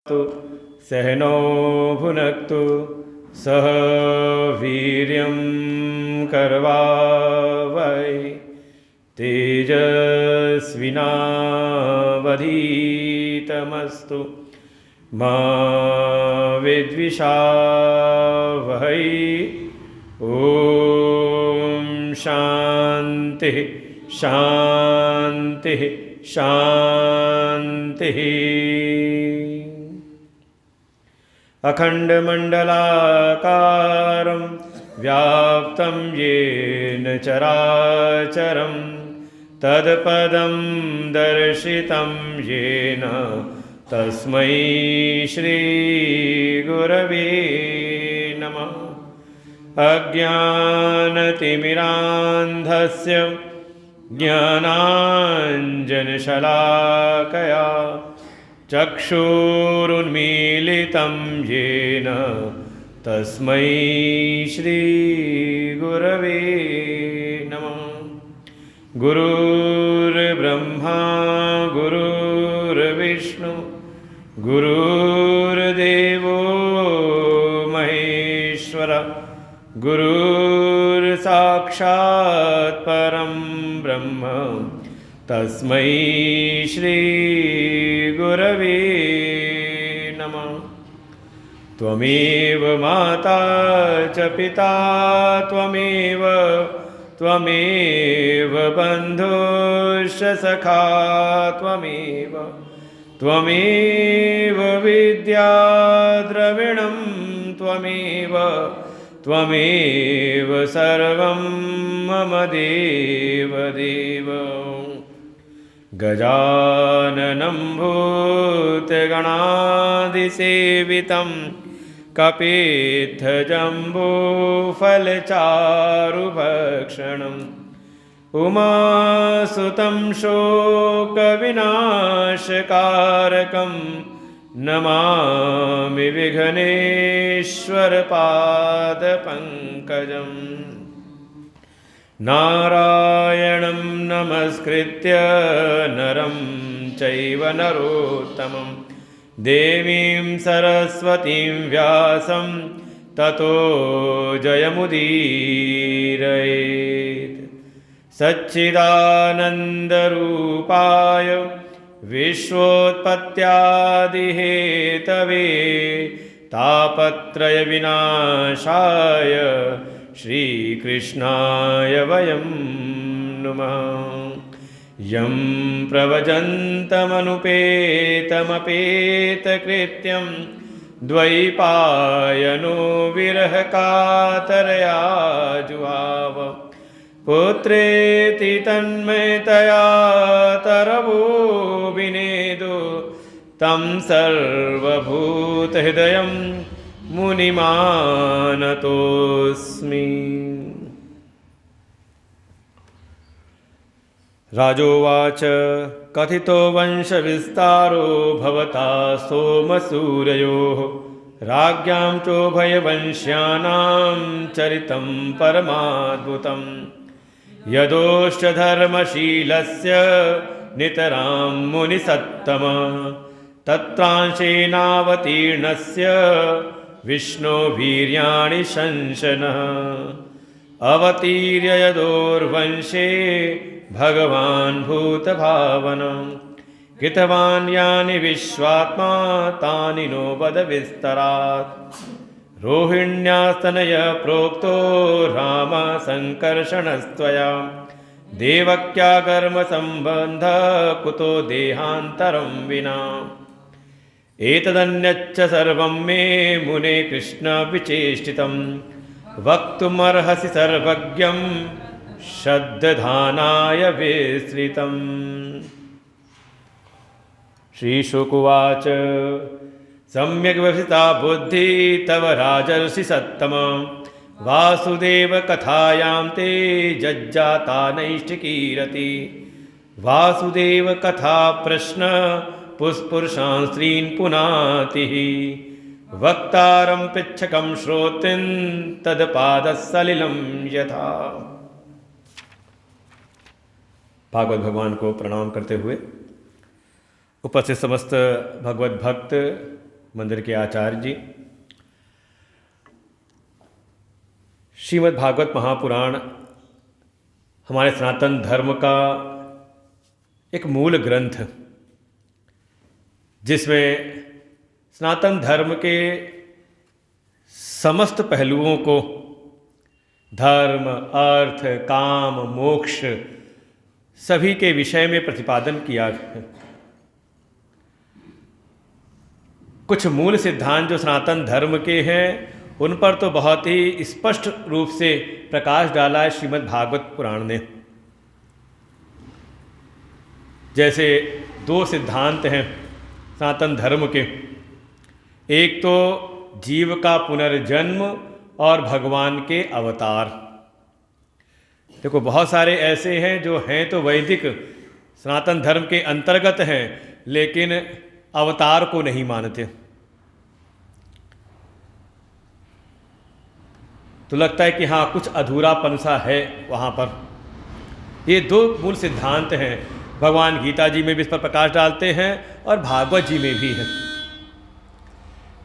सहनो भुनक्तु सह वीर्यं करवावहै तेजस्विनावधीतमस्तु मा विद्विषावहै। ॐ शान्तिः शान्तिः शान्तिः। अखण्डमण्डलाकारं व्याप्तं येन चराचरं तत्पदं दर्शितं येन तस्मै श्रीगुरवे नमः। अज्ञानतिमिरान्धस्य ज्ञानाञ्जनशलाकया चक्षुरुन्मीलितं येन तस्मै श्रीगुरवे नमः। गुरुर्ब्रह्मा गुरुर्विष्णु गुरुर्देवो महेश्वर गुरुर्साक्षात् परं ब्रह्म तस्मै श्रीगुरवे नमः। त्वमेव माता च पिता त्वमेव बन्धुश्च सखा त्वमेव विद्या द्रविणं त्वमेव सर्वं मम देवदेव। गजाननं भूतगणादिसेवितं कपित्थजम्बूफलचारुभक्षणम् उमासुतं शोकविनाशकारकं नमामि विघ्नेश्वरपादपङ्कजम्। नारायणं नमस्कृत्य नरं चैव नरोत्तमं देवीं सरस्वतीं व्यासं ततो जयमुदीरयेत्। सच्चिदानन्दरूपाय विश्वोत्पत्त्यादिहेतवे तापत्रयविनाशाय श्रीकृष्णाय वयं नुमः। यं प्रव्रजन्तमनुपेतमपेतकृत्यं द्वैपायनो विरहकातरया जुहाव पुत्रेति तन्मयतया तरवो विनेदो तं सर्वभूतहृदयं मुनिमानतोऽस्मि। राजोवाच कथितो वंशविस्तारो भवता सोमसूरयोः राज्ञां चोभयवंश्यानां चरितं परमाद्भुतम्। यदोष्टधर्मशीलस्य नितरां मुनिसत्तमः तत्रांशेनावतीर्णस्य विष्णो वीर्याणि शंसनः। अवतीर्य यदोर्वंशे भगवान् भूतभावनं कृतवान् यानि विश्वात्मा तानि नो वद विस्तरात्। रोहिण्यास्तनय प्रोक्तो राम संकर्षणस्त्वया देवक्या कर्मसम्बन्ध कुतो देहान्तरं विना। एतदन्यच्च सर्वं मे मुने कृष्ण विचेष्टितं वक्तुमर्हसि सर्वज्ञं श्रद्धानाय विस्तृतम्। श्रीशुकुवाच सम्यग् व्यवसिता बुद्धि तव राजर्षि सत्तम वासुदेव कथायां ते जज्जाता नैष्ठिकीरति। वासुदेव कथा प्रश्न पुष्पुरुषान् स्त्रीन् पुनातिः वक्तारं पृच्छकं श्रोत्रिं तत्पादसलिलं यथा। भागवत भगवान को प्रणाम करते हुए उपस्थित समस्त भगवत भक्त मंदिर के आचार्य जी। श्रीमद् भागवत महापुराण हमारे सनातन धर्म का एक मूल ग्रंथ, जिसमें सनातन धर्म के समस्त पहलुओं को, धर्म, अर्थ, काम, मोक्ष, सभी के विषय में प्रतिपादन किया है। कुछ मूल सिद्धांत जो सनातन धर्म के हैं उन पर तो बहुत ही स्पष्ट रूप से प्रकाश डाला है श्रीमद् भागवत पुराण ने। जैसे दो सिद्धांत हैं सनातन धर्म के, एक तो जीव का पुनर्जन्म और भगवान के अवतार। देखो बहुत सारे ऐसे हैं जो हैं तो वैदिक सनातन धर्म के अंतर्गत हैं, लेकिन अवतार को नहीं मानते। तो लगता है कि हाँ कुछ अधूरापन सा है वहाँ पर। ये दो मूल सिद्धांत हैं, भगवान गीता जी में भी इस पर प्रकाश डालते हैं और भागवत जी में भी है,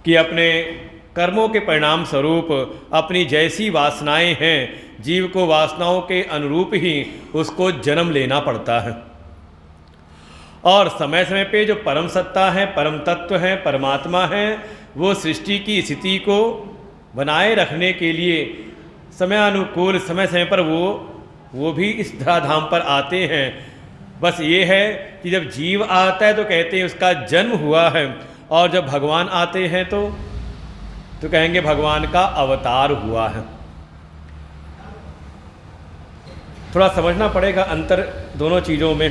कि अपने कर्मों के परिणाम स्वरूप अपनी जैसी वासनाएं हैं, जीव को वासनाओं के अनुरूप ही उसको जन्म लेना पड़ता है। और समय समय पे जो परम सत्ता है, परम तत्व है, परमात्मा है, वो सृष्टि की स्थिति को बनाए रखने के लिए समयानुकूल समय समय पर वो भी इस धराधाम पर आते हैं। बस ये है कि जब जीव आता है तो कहते हैं उसका जन्म हुआ है, और जब भगवान आते हैं तो कहेंगे भगवान का अवतार हुआ है। थोड़ा समझना पड़ेगा अंतर दोनों चीज़ों में।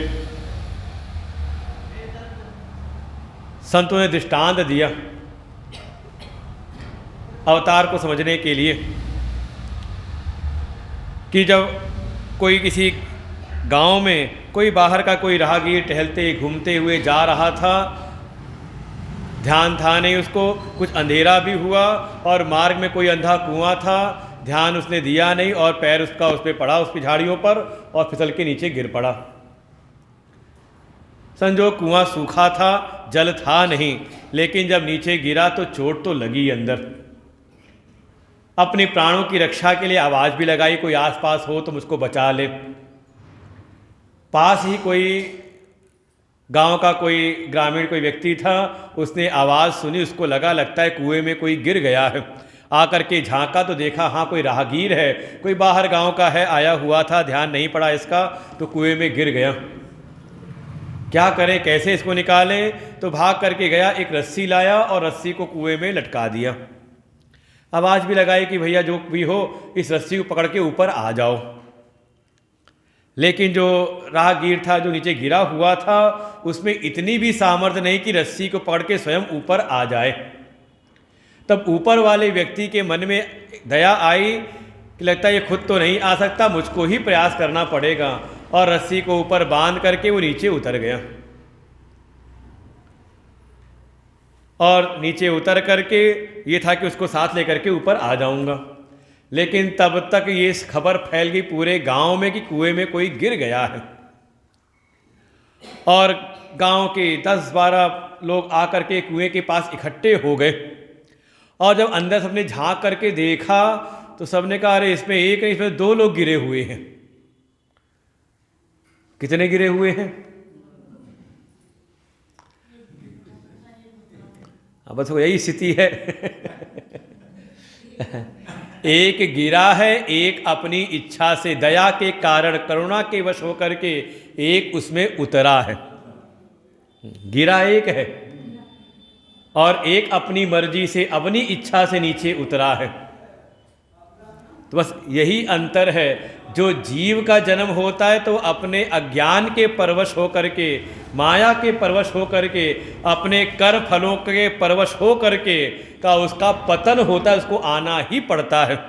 संतों ने दृष्टांत दिया अवतार को समझने के लिए, कि जब कोई किसी गांव में कोई बाहर का कोई राहगीर टहलते घूमते हुए जा रहा था, ध्यान था नहीं उसको, कुछ अंधेरा भी हुआ और मार्ग में कोई अंधा कुआं था, ध्यान उसने दिया नहीं और पैर उसका उस पर पड़ा, उसकी झाड़ियों पर, और फिसल के नीचे गिर पड़ा। समझो कुआं सूखा था, जल था नहीं, लेकिन जब नीचे गिरा तो चोट तो लगी अंदर। अपने प्राणों की रक्षा के लिए आवाज़ भी लगाई, कोई आसपास हो तो मुझको बचा ले। पास ही कोई गांव का कोई ग्रामीण कोई व्यक्ति था, उसने आवाज़ सुनी, उसको लगता है कुएं में कोई गिर गया है। आकर के झांका तो देखा हाँ कोई राहगीर है, कोई बाहर गांव का है, आया हुआ था, ध्यान नहीं पड़ा इसका, तो कुएं में गिर गया। क्या करें, कैसे इसको निकालें? तो भाग करके गया, एक रस्सी लाया और रस्सी को कुएं में लटका दिया। आवाज़ भी लगाई कि भैया जो भी हो इस रस्सी को पकड़ के ऊपर आ जाओ। लेकिन जो राहगीर था, जो नीचे गिरा हुआ था, उसमें इतनी भी सामर्थ्य नहीं कि रस्सी को पकड़ के स्वयं ऊपर आ जाए। तब ऊपर वाले व्यक्ति के मन में दया आई कि लगता है ये खुद तो नहीं आ सकता, मुझको ही प्रयास करना पड़ेगा, और रस्सी को ऊपर बांध करके वो नीचे उतर गया। और नीचे उतर करके ये था कि उसको साथ लेकर के ऊपर आ जाऊंगा। लेकिन तब तक ये खबर फैल गई पूरे गांव में कि कुएं में कोई गिर गया है, और गांव के 10-12 लोग आकर के कुएं के पास इकट्ठे हो गए। और जब अंदर सबने झांक करके देखा तो सबने कहा अरे इसमें एक नहीं, इसमें 2 लोग गिरे हुए हैं। कितने गिरे हुए हैं? बस वो यही स्थिति है। एक गिरा है, एक अपनी इच्छा से दया के कारण करुणा के वश होकर के एक उसमें उतरा है। गिरा एक है और एक अपनी मर्जी से अपनी इच्छा से नीचे उतरा है। तो बस यही अंतर है। जो जीव का जन्म होता है तो अपने अज्ञान के परवश होकर के, माया के परवश होकर के, अपने कर फलों के परवश होकर के का उसका पतन होता है, उसको आना ही पड़ता है।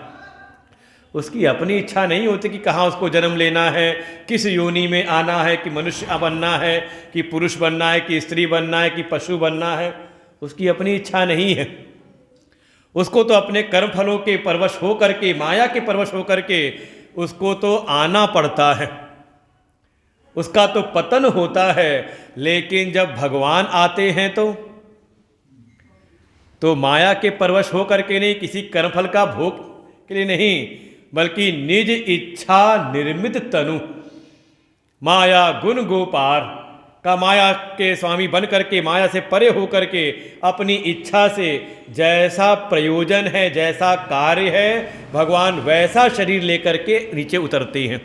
उसकी अपनी इच्छा नहीं होती कि कहाँ उसको जन्म लेना है, किस योनि में आना है, कि मनुष्य बनना है, कि पुरुष बनना है, कि स्त्री बनना है, कि पशु बनना है। उसकी अपनी इच्छा नहीं है। उसको तो अपने कर्म फलों के परवश हो करके, माया के परवश हो करके उसको तो आना पड़ता है, उसका तो पतन होता है। लेकिन जब भगवान आते हैं तो तो माया के परवश हो करके नहीं, किसी कर्मफल का भोग के लिए नहीं, बल्कि निज इच्छा निर्मित तनु, माया गुण गोपार का माया के स्वामी बन करके, माया से परे हो करके अपनी इच्छा से जैसा प्रयोजन है, जैसा कार्य है, भगवान वैसा शरीर लेकर के नीचे उतरते हैं।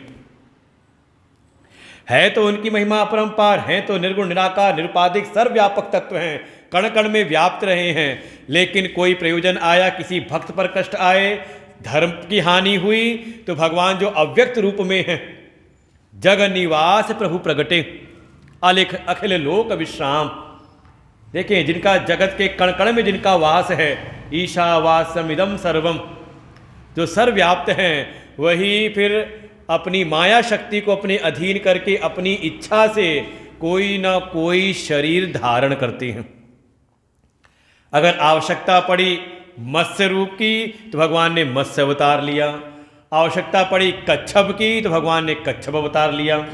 है तो उनकी महिमा अपरंपार, है तो निर्गुण निराकार निरुपाधिक सर्वव्यापक तत्व हैं, कण कण में व्याप्त रहे हैं। लेकिन कोई प्रयोजन आया, किसी भक्त पर कष्ट आए, धर्म की हानि हुई, तो भगवान जो अव्यक्त रूप में है, जग निवास प्रभु प्रगटे अलिख अखिल लोक विश्राम। देखें, जिनका जगत के कण कण में जिनका वास है, ईशावास्यमिदं सर्वम, जो सर्वव्याप्त हैं, वही फिर अपनी माया शक्ति को अपने अधीन करके अपनी इच्छा से कोई ना कोई शरीर धारण करते हैं। अगर आवश्यकता पड़ी मत्स्य रूप की तो भगवान ने मत्स्य अवतार लिया, आवश्यकता पड़ी कच्छप की तो भगवान ने कच्छप अवतार लिया,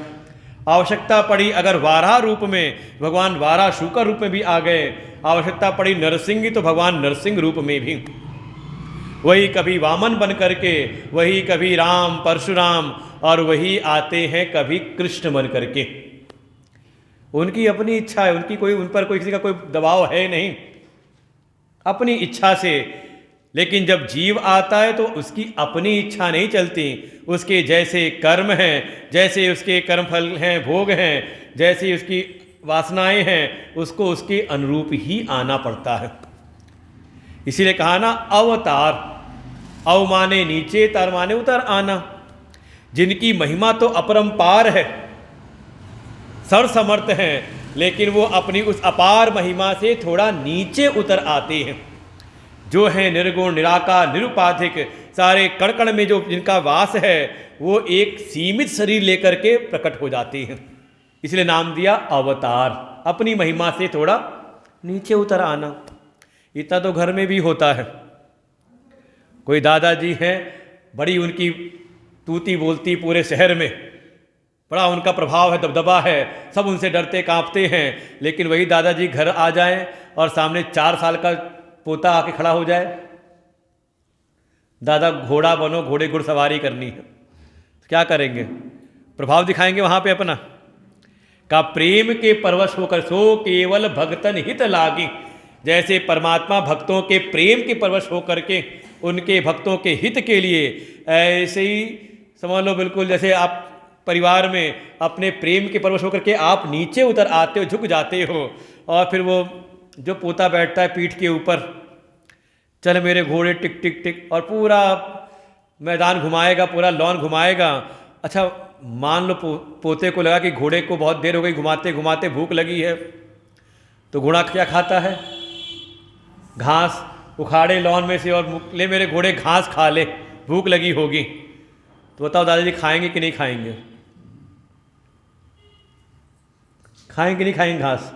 आवश्यकता पड़ी अगर वाराह रूप में भगवान वाराह शूकर रूप में भी आ गए, आवश्यकता पड़ी नरसिंह की तो भगवान नरसिंह रूप में भी, वही कभी वामन बन करके, वही कभी राम परशुराम, और वही आते हैं कभी कृष्ण बन करके। उनकी अपनी इच्छा है, उनकी कोई, उन पर कोई किसी का कोई दबाव है नहीं, अपनी इच्छा से। लेकिन जब जीव आता है तो उसकी अपनी इच्छा नहीं चलती, उसके जैसे कर्म हैं, जैसे उसके कर्मफल हैं, भोग हैं, जैसे उसकी वासनाएं हैं, उसको उसके अनुरूप ही आना पड़ता है। इसीलिए कहा ना अवतार, अव माने नीचे, तार माने उतर आना। जिनकी महिमा तो अपरंपार है, सर्वसमर्थ हैं, लेकिन वो अपनी उस अपार महिमा से थोड़ा नीचे उतर आते हैं। जो है निर्गुण निराकार निरुपाधिक, सारे कण कण में जो जिनका वास है, वो एक सीमित शरीर लेकर के प्रकट हो जाते हैं। इसलिए नाम दिया अवतार, अपनी महिमा से थोड़ा नीचे उतर आना। इतना तो घर में भी होता है। कोई दादाजी हैं, बड़ी उनकी तूती बोलती पूरे शहर में, बड़ा उनका प्रभाव है, दबदबा है, सब उनसे डरते कांपते हैं। लेकिन वही दादाजी घर आ जाएं और सामने 4 साल का पोता आके खड़ा हो जाए, दादा घोड़ा बनो, घोड़े घुड़सवारी करनी है, तो क्या करेंगे? प्रभाव दिखाएंगे वहाँ पे अपना। का प्रेम के परवश होकर सो केवल भगतन हित लागी। जैसे परमात्मा भक्तों के प्रेम के परवश होकर के उनके भक्तों के हित के लिए, ऐसे ही समझ लो बिल्कुल जैसे आप परिवार में अपने प्रेम के परवश होकर के आप नीचे उतर आते हो, झुक जाते हो, और फिर वो जो पोता बैठता है पीठ के ऊपर, चल मेरे घोड़े टिक टिक टिक, और पूरा मैदान घुमाएगा, पूरा लॉन घुमाएगा। अच्छा मान लो पोते को लगा कि घोड़े को बहुत देर हो गई घुमाते घुमाते, भूख लगी है, तो घोड़ा क्या खाता है? घास उखाड़े लॉन में से और ले मेरे घोड़े घास खा ले, भूख लगी होगी। तो बताओ दादाजी खाएंगे कि नहीं खाएंगे? खाएंगे नहीं खाएंगे घास?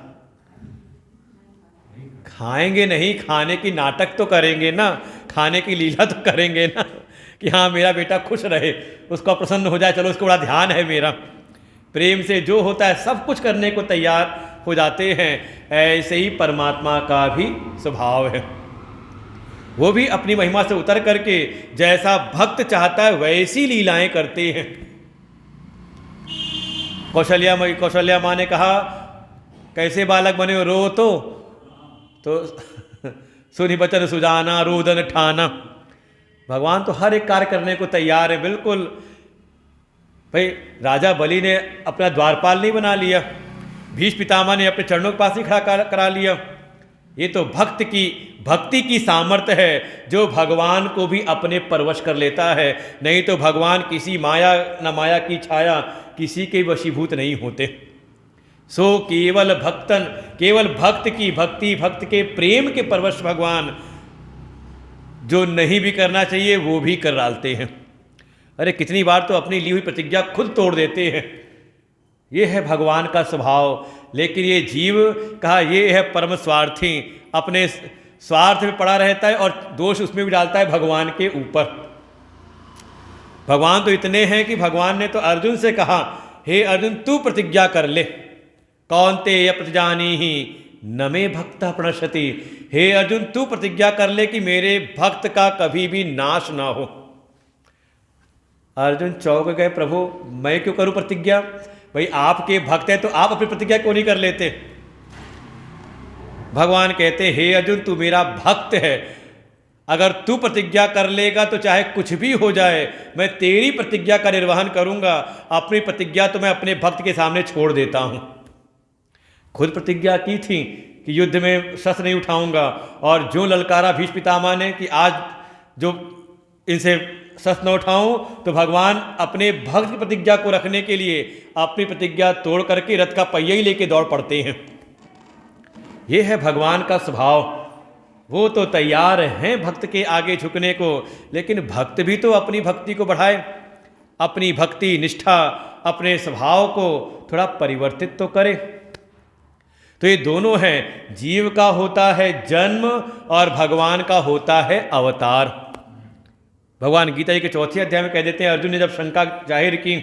खाएंगे नहीं, खाने की नाटक तो करेंगे ना, खाने की लीला तो करेंगे ना, कि हाँ मेरा बेटा खुश रहे, उसका प्रसन्न हो जाए, चलो उसको बड़ा ध्यान है मेरा। प्रेम से जो होता है सब कुछ करने को तैयार हो जाते हैं। ऐसे ही परमात्मा का भी स्वभाव है, वो भी अपनी महिमा से उतर करके जैसा भक्त चाहता है वैसी लीलाएं करते हैं। कौशल्या माँ ने कहा, कैसे बालक बने हो, रो तो सुनि बचन सुजाना रोदन ठाना। भगवान तो हर एक कार्य करने को तैयार है, बिल्कुल। भाई राजा बलि ने अपना द्वारपाल नहीं बना लिया, भीष्म पितामह ने अपने चरणों के पास ही खड़ा करा लिया। ये तो भक्ति की सामर्थ्य है, जो भगवान को भी अपने परवश कर लेता है। नहीं तो भगवान किसी माया न माया की छाया किसी के वशीभूत नहीं होते। सो केवल भक्तन, केवल भक्त की भक्ति, भक्त के प्रेम के परवश भगवान जो नहीं भी करना चाहिए वो भी कर डालते हैं। अरे कितनी बार तो अपनी ली हुई प्रतिज्ञा खुद तोड़ देते हैं। ये है भगवान का स्वभाव। लेकिन ये जीव कहा, ये है परम स्वार्थी, अपने स्वार्थ में पड़ा रहता है और दोष उसमें भी डालता है भगवान के ऊपर। भगवान तो इतने हैं कि भगवान ने तो अर्जुन से कहा, हे अर्जुन तू प्रतिज्ञा कर ले, कौन्तेय प्रतिजानीहि न मे भक्त प्रणश्यति। हे अर्जुन, तू प्रतिज्ञा कर ले कि मेरे भक्त का कभी भी नाश ना हो। अर्जुन चौंक गए, प्रभु मैं क्यों करूं प्रतिज्ञा? भाई आपके भक्त हैं तो आप अपनी प्रतिज्ञा क्यों नहीं कर लेते? भगवान कहते, हे अर्जुन, तू मेरा भक्त है, अगर तू प्रतिज्ञा कर लेगा तो चाहे कुछ भी हो जाए मैं तेरी प्रतिज्ञा का निर्वहन करूंगा। अपनी प्रतिज्ञा तो मैं अपने भक्त के सामने छोड़ देता हूं। खुद प्रतिज्ञा की थी कि युद्ध में शस्त्र नहीं उठाऊंगा, और जो ललकारा भीष्म पितामह ने कि आज जो इनसे शस्त्र न उठाऊं, तो भगवान अपने भक्त की प्रतिज्ञा को रखने के लिए अपनी प्रतिज्ञा तोड़ करके रथ का पहिया ही लेके दौड़ पड़ते हैं। ये है भगवान का स्वभाव। वो तो तैयार हैं भक्त के आगे झुकने को, लेकिन भक्त भी तो अपनी भक्ति को बढ़ाए, अपनी भक्ति निष्ठा अपने स्वभाव को थोड़ा परिवर्तित तो करे। तो ये दोनों हैं, जीव का होता है जन्म और भगवान का होता है अवतार। भगवान गीता जी के 4 अध्याय में कह देते हैं, अर्जुन ने जब शंका जाहिर की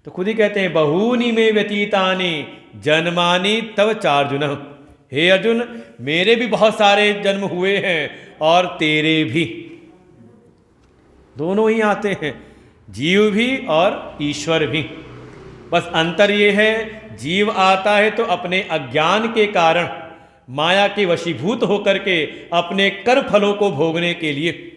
तो खुद ही कहते हैं, बहूनि में व्यतीतानि जन्मानि तव चार्जुन। हे अर्जुन, मेरे भी बहुत सारे जन्म हुए हैं और तेरे भी। दोनों ही आते हैं, जीव भी और ईश्वर भी। बस अंतर ये है, जीव आता है तो अपने अज्ञान के कारण माया के वशीभूत होकर के अपने कर्म फलों को भोगने के लिए,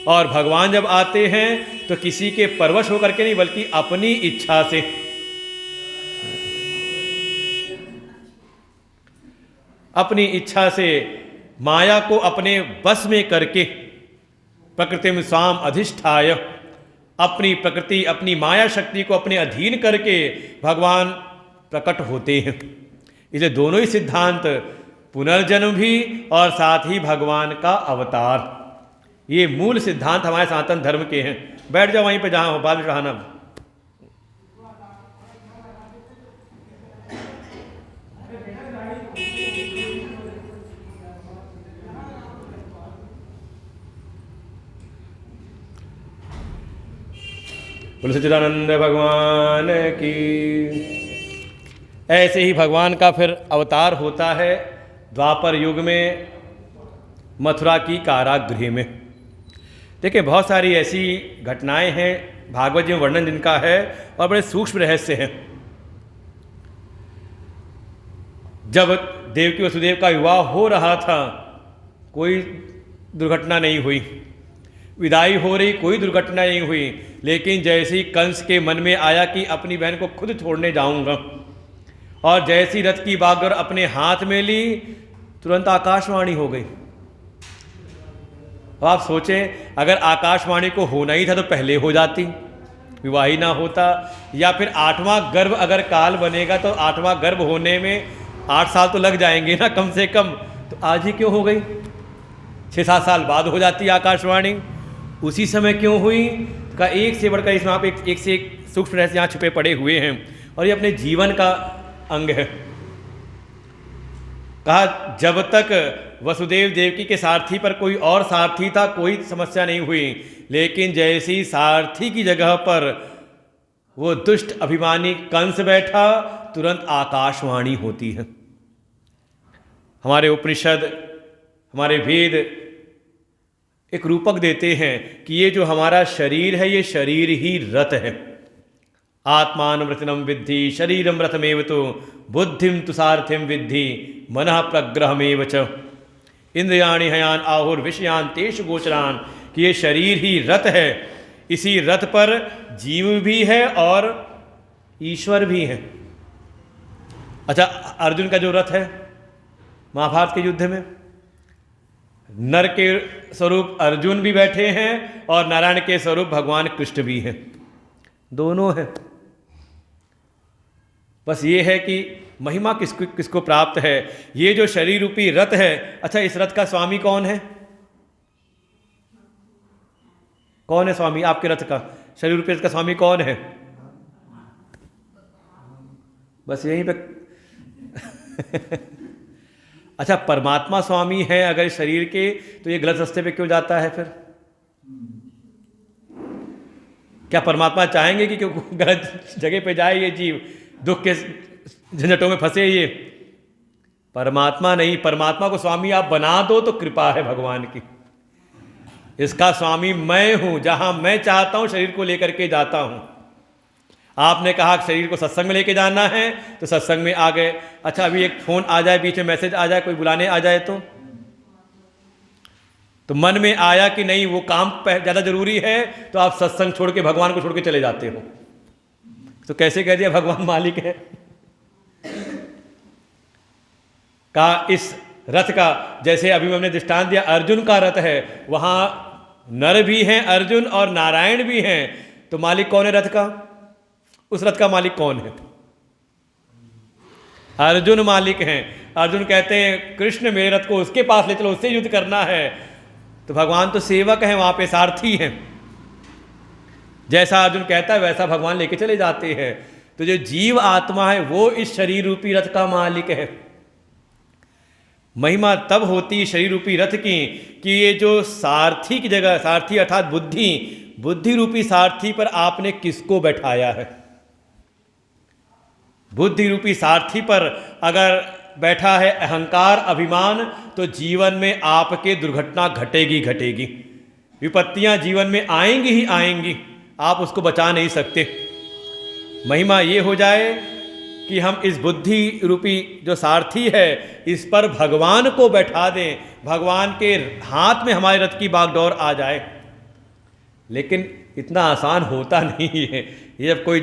और भगवान जब आते हैं तो किसी के परवश होकर के नहीं, बल्कि अपनी इच्छा से। अपनी इच्छा से माया को अपने बस में करके प्रकृतिम स्वाम अधिष्ठाय, अपनी प्रकृति अपनी माया शक्ति को अपने अधीन करके भगवान प्रकट होते हैं। इसलिए दोनों ही सिद्धांत, पुनर्जन्म भी और साथ ही भगवान का अवतार, ये मूल सिद्धांत हमारे सनातन धर्म के हैं। बैठ जाओ वहीं पे जहाँ हो, बाद में रहना। बोलो सच्चिदानंद भगवान की। ऐसे ही भगवान का फिर अवतार होता है द्वापर युग में मथुरा की कारागृह में। देखिए बहुत सारी ऐसी घटनाएं हैं भागवत जी में वर्णन जिनका है और बड़े सूक्ष्म रहस्य हैं। जब देवकी वसुदेव का विवाह हो रहा था कोई दुर्घटना नहीं हुई, विदाई हो रही कोई दुर्घटना नहीं हुई, लेकिन जैसे ही कंस के मन में आया कि अपनी बहन को खुद छोड़ने जाऊंगा, और जैसी रथ की बागडोर अपने हाथ में ली, तुरंत आकाशवाणी हो गई। अब आप सोचें, अगर आकाशवाणी को होना ही था तो पहले हो जाती, विवाह ही ना होता। या फिर 8वां गर्भ अगर काल बनेगा तो 8वां गर्भ होने में 8 साल तो लग जाएंगे ना कम से कम, तो आज ही क्यों हो गई? 6-7 साल बाद हो जाती आकाशवाणी, उसी समय क्यों हुई? का एक से बढ़कर इसमें आप एक से एक सूक्ष्म रहस्य यहाँ छुपे पड़े हुए हैं, और ये अपने जीवन का अंग है। कहा जब तक वसुदेव देवकी के सारथी पर कोई और सारथी था कोई समस्या नहीं हुई, लेकिन जैसी सारथी की जगह पर वो दुष्ट अभिमानी कंस बैठा, तुरंत आकाशवाणी होती है। हमारे उपनिषद, हमारे वेद एक रूपक देते हैं कि ये जो हमारा शरीर है ये शरीर ही रथ है। आत्मानमृतनम विद्धि शरीरम रथमेव तो बुद्धिम तु सारथिम विद्धि मनः प्रग्रहमेव च। इंद्रियाणि हयान आहुर विषयान तेषु गोचरान, कि ये शरीर ही रथ है। इसी रथ पर जीव भी है और ईश्वर भी है। अच्छा, अर्जुन का जो रथ है महाभारत के युद्ध में, नर के स्वरूप अर्जुन भी बैठे हैं और नारायण के स्वरूप भगवान कृष्ण भी हैं, दोनों हैं। बस ये है कि महिमा किसको प्राप्त है। ये जो शरीर रूपी रथ है, अच्छा इस रथ का स्वामी कौन है? कौन है स्वामी आपके रथ का? शरीर रूपी रथ का स्वामी कौन है? बस यहीं पे अच्छा, परमात्मा स्वामी है अगर शरीर के, तो ये गलत रास्ते पे क्यों जाता है फिर? क्या परमात्मा चाहेंगे कि क्यों गलत जगह पे जाए ये जीव, दुख के झंझटों में फंसे ये? परमात्मा नहीं, परमात्मा को स्वामी आप बना दो तो कृपा है भगवान की। इसका स्वामी मैं हूं, जहां मैं चाहता हूं शरीर को लेकर के जाता हूं। आपने कहा कि शरीर को सत्संग में लेके जाना है तो सत्संग में आ गए। अच्छा, अभी एक फोन आ जाए, बीच में मैसेज आ जाए, कोई बुलाने आ जाए तो मन में आया कि नहीं वो काम ज़्यादा जरूरी है, तो आप सत्संग छोड़ के भगवान को छोड़ के चले जाते हो। तो कैसे कह दिया भगवान मालिक है? का इस रथ का, जैसे अभी हमने दृष्टांत दिया अर्जुन का रथ है, वहां नर भी हैं अर्जुन और नारायण भी हैं, तो मालिक कौन है रथ का? उस रथ का मालिक कौन है? अर्जुन मालिक हैं। अर्जुन कहते हैं कृष्ण मेरे रथ को उसके पास ले चलो, उससे युद्ध करना है। तो भगवान तो सेवक हैं, वहां पे सारथी हैं। जैसा अर्जुन कहता है वैसा भगवान लेके चले जाते हैं। तो जो जीव आत्मा है वो इस शरीर रूपी रथ का मालिक है। महिमा तब होती शरीर रूपी रथ की कि ये जो सारथी की जगह, सारथी अर्थात बुद्धि, बुद्धि रूपी सारथी पर आपने किसको बैठाया है? बुद्धि रूपी सारथी पर अगर बैठा है अहंकार, अभिमान, तो जीवन में आपके दुर्घटना घटेगी घटेगी, विपत्तियां जीवन में आएंगी ही आएंगी, आप उसको बचा नहीं सकते। महिमा ये हो जाए कि हम इस बुद्धि रूपी जो सारथी है इस पर भगवान को बैठा दें, भगवान के हाथ में हमारे रथ की बागडोर आ जाए। लेकिन इतना आसान होता नहीं है। ये जब कोई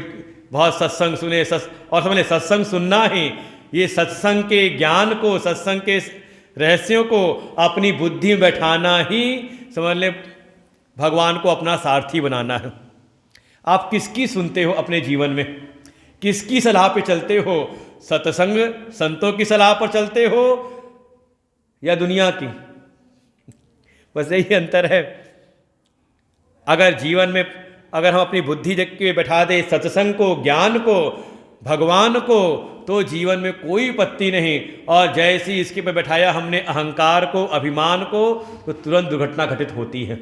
बहुत सत्संग सुने और समझ ले सत्संग सुनना ही, ये सत्संग के ज्ञान को, सत्संग के रहस्यों को अपनी बुद्धि में बैठाना ही समझ ले भगवान को अपना सारथी बनाना है। आप किसकी सुनते हो अपने जीवन में? किसकी सलाह पे चलते हो? सत्संग संतों की सलाह पर चलते हो या दुनिया की? बस यही अंतर है। अगर जीवन में अगर हम अपनी बुद्धि के बैठा दे सत्संग को, ज्ञान को, भगवान को, तो जीवन में कोई विपत्ति नहीं। और जैसी इसके पे बैठाया हमने अहंकार को, अभिमान को, तो तुरंत दुर्घटना घटित होती है।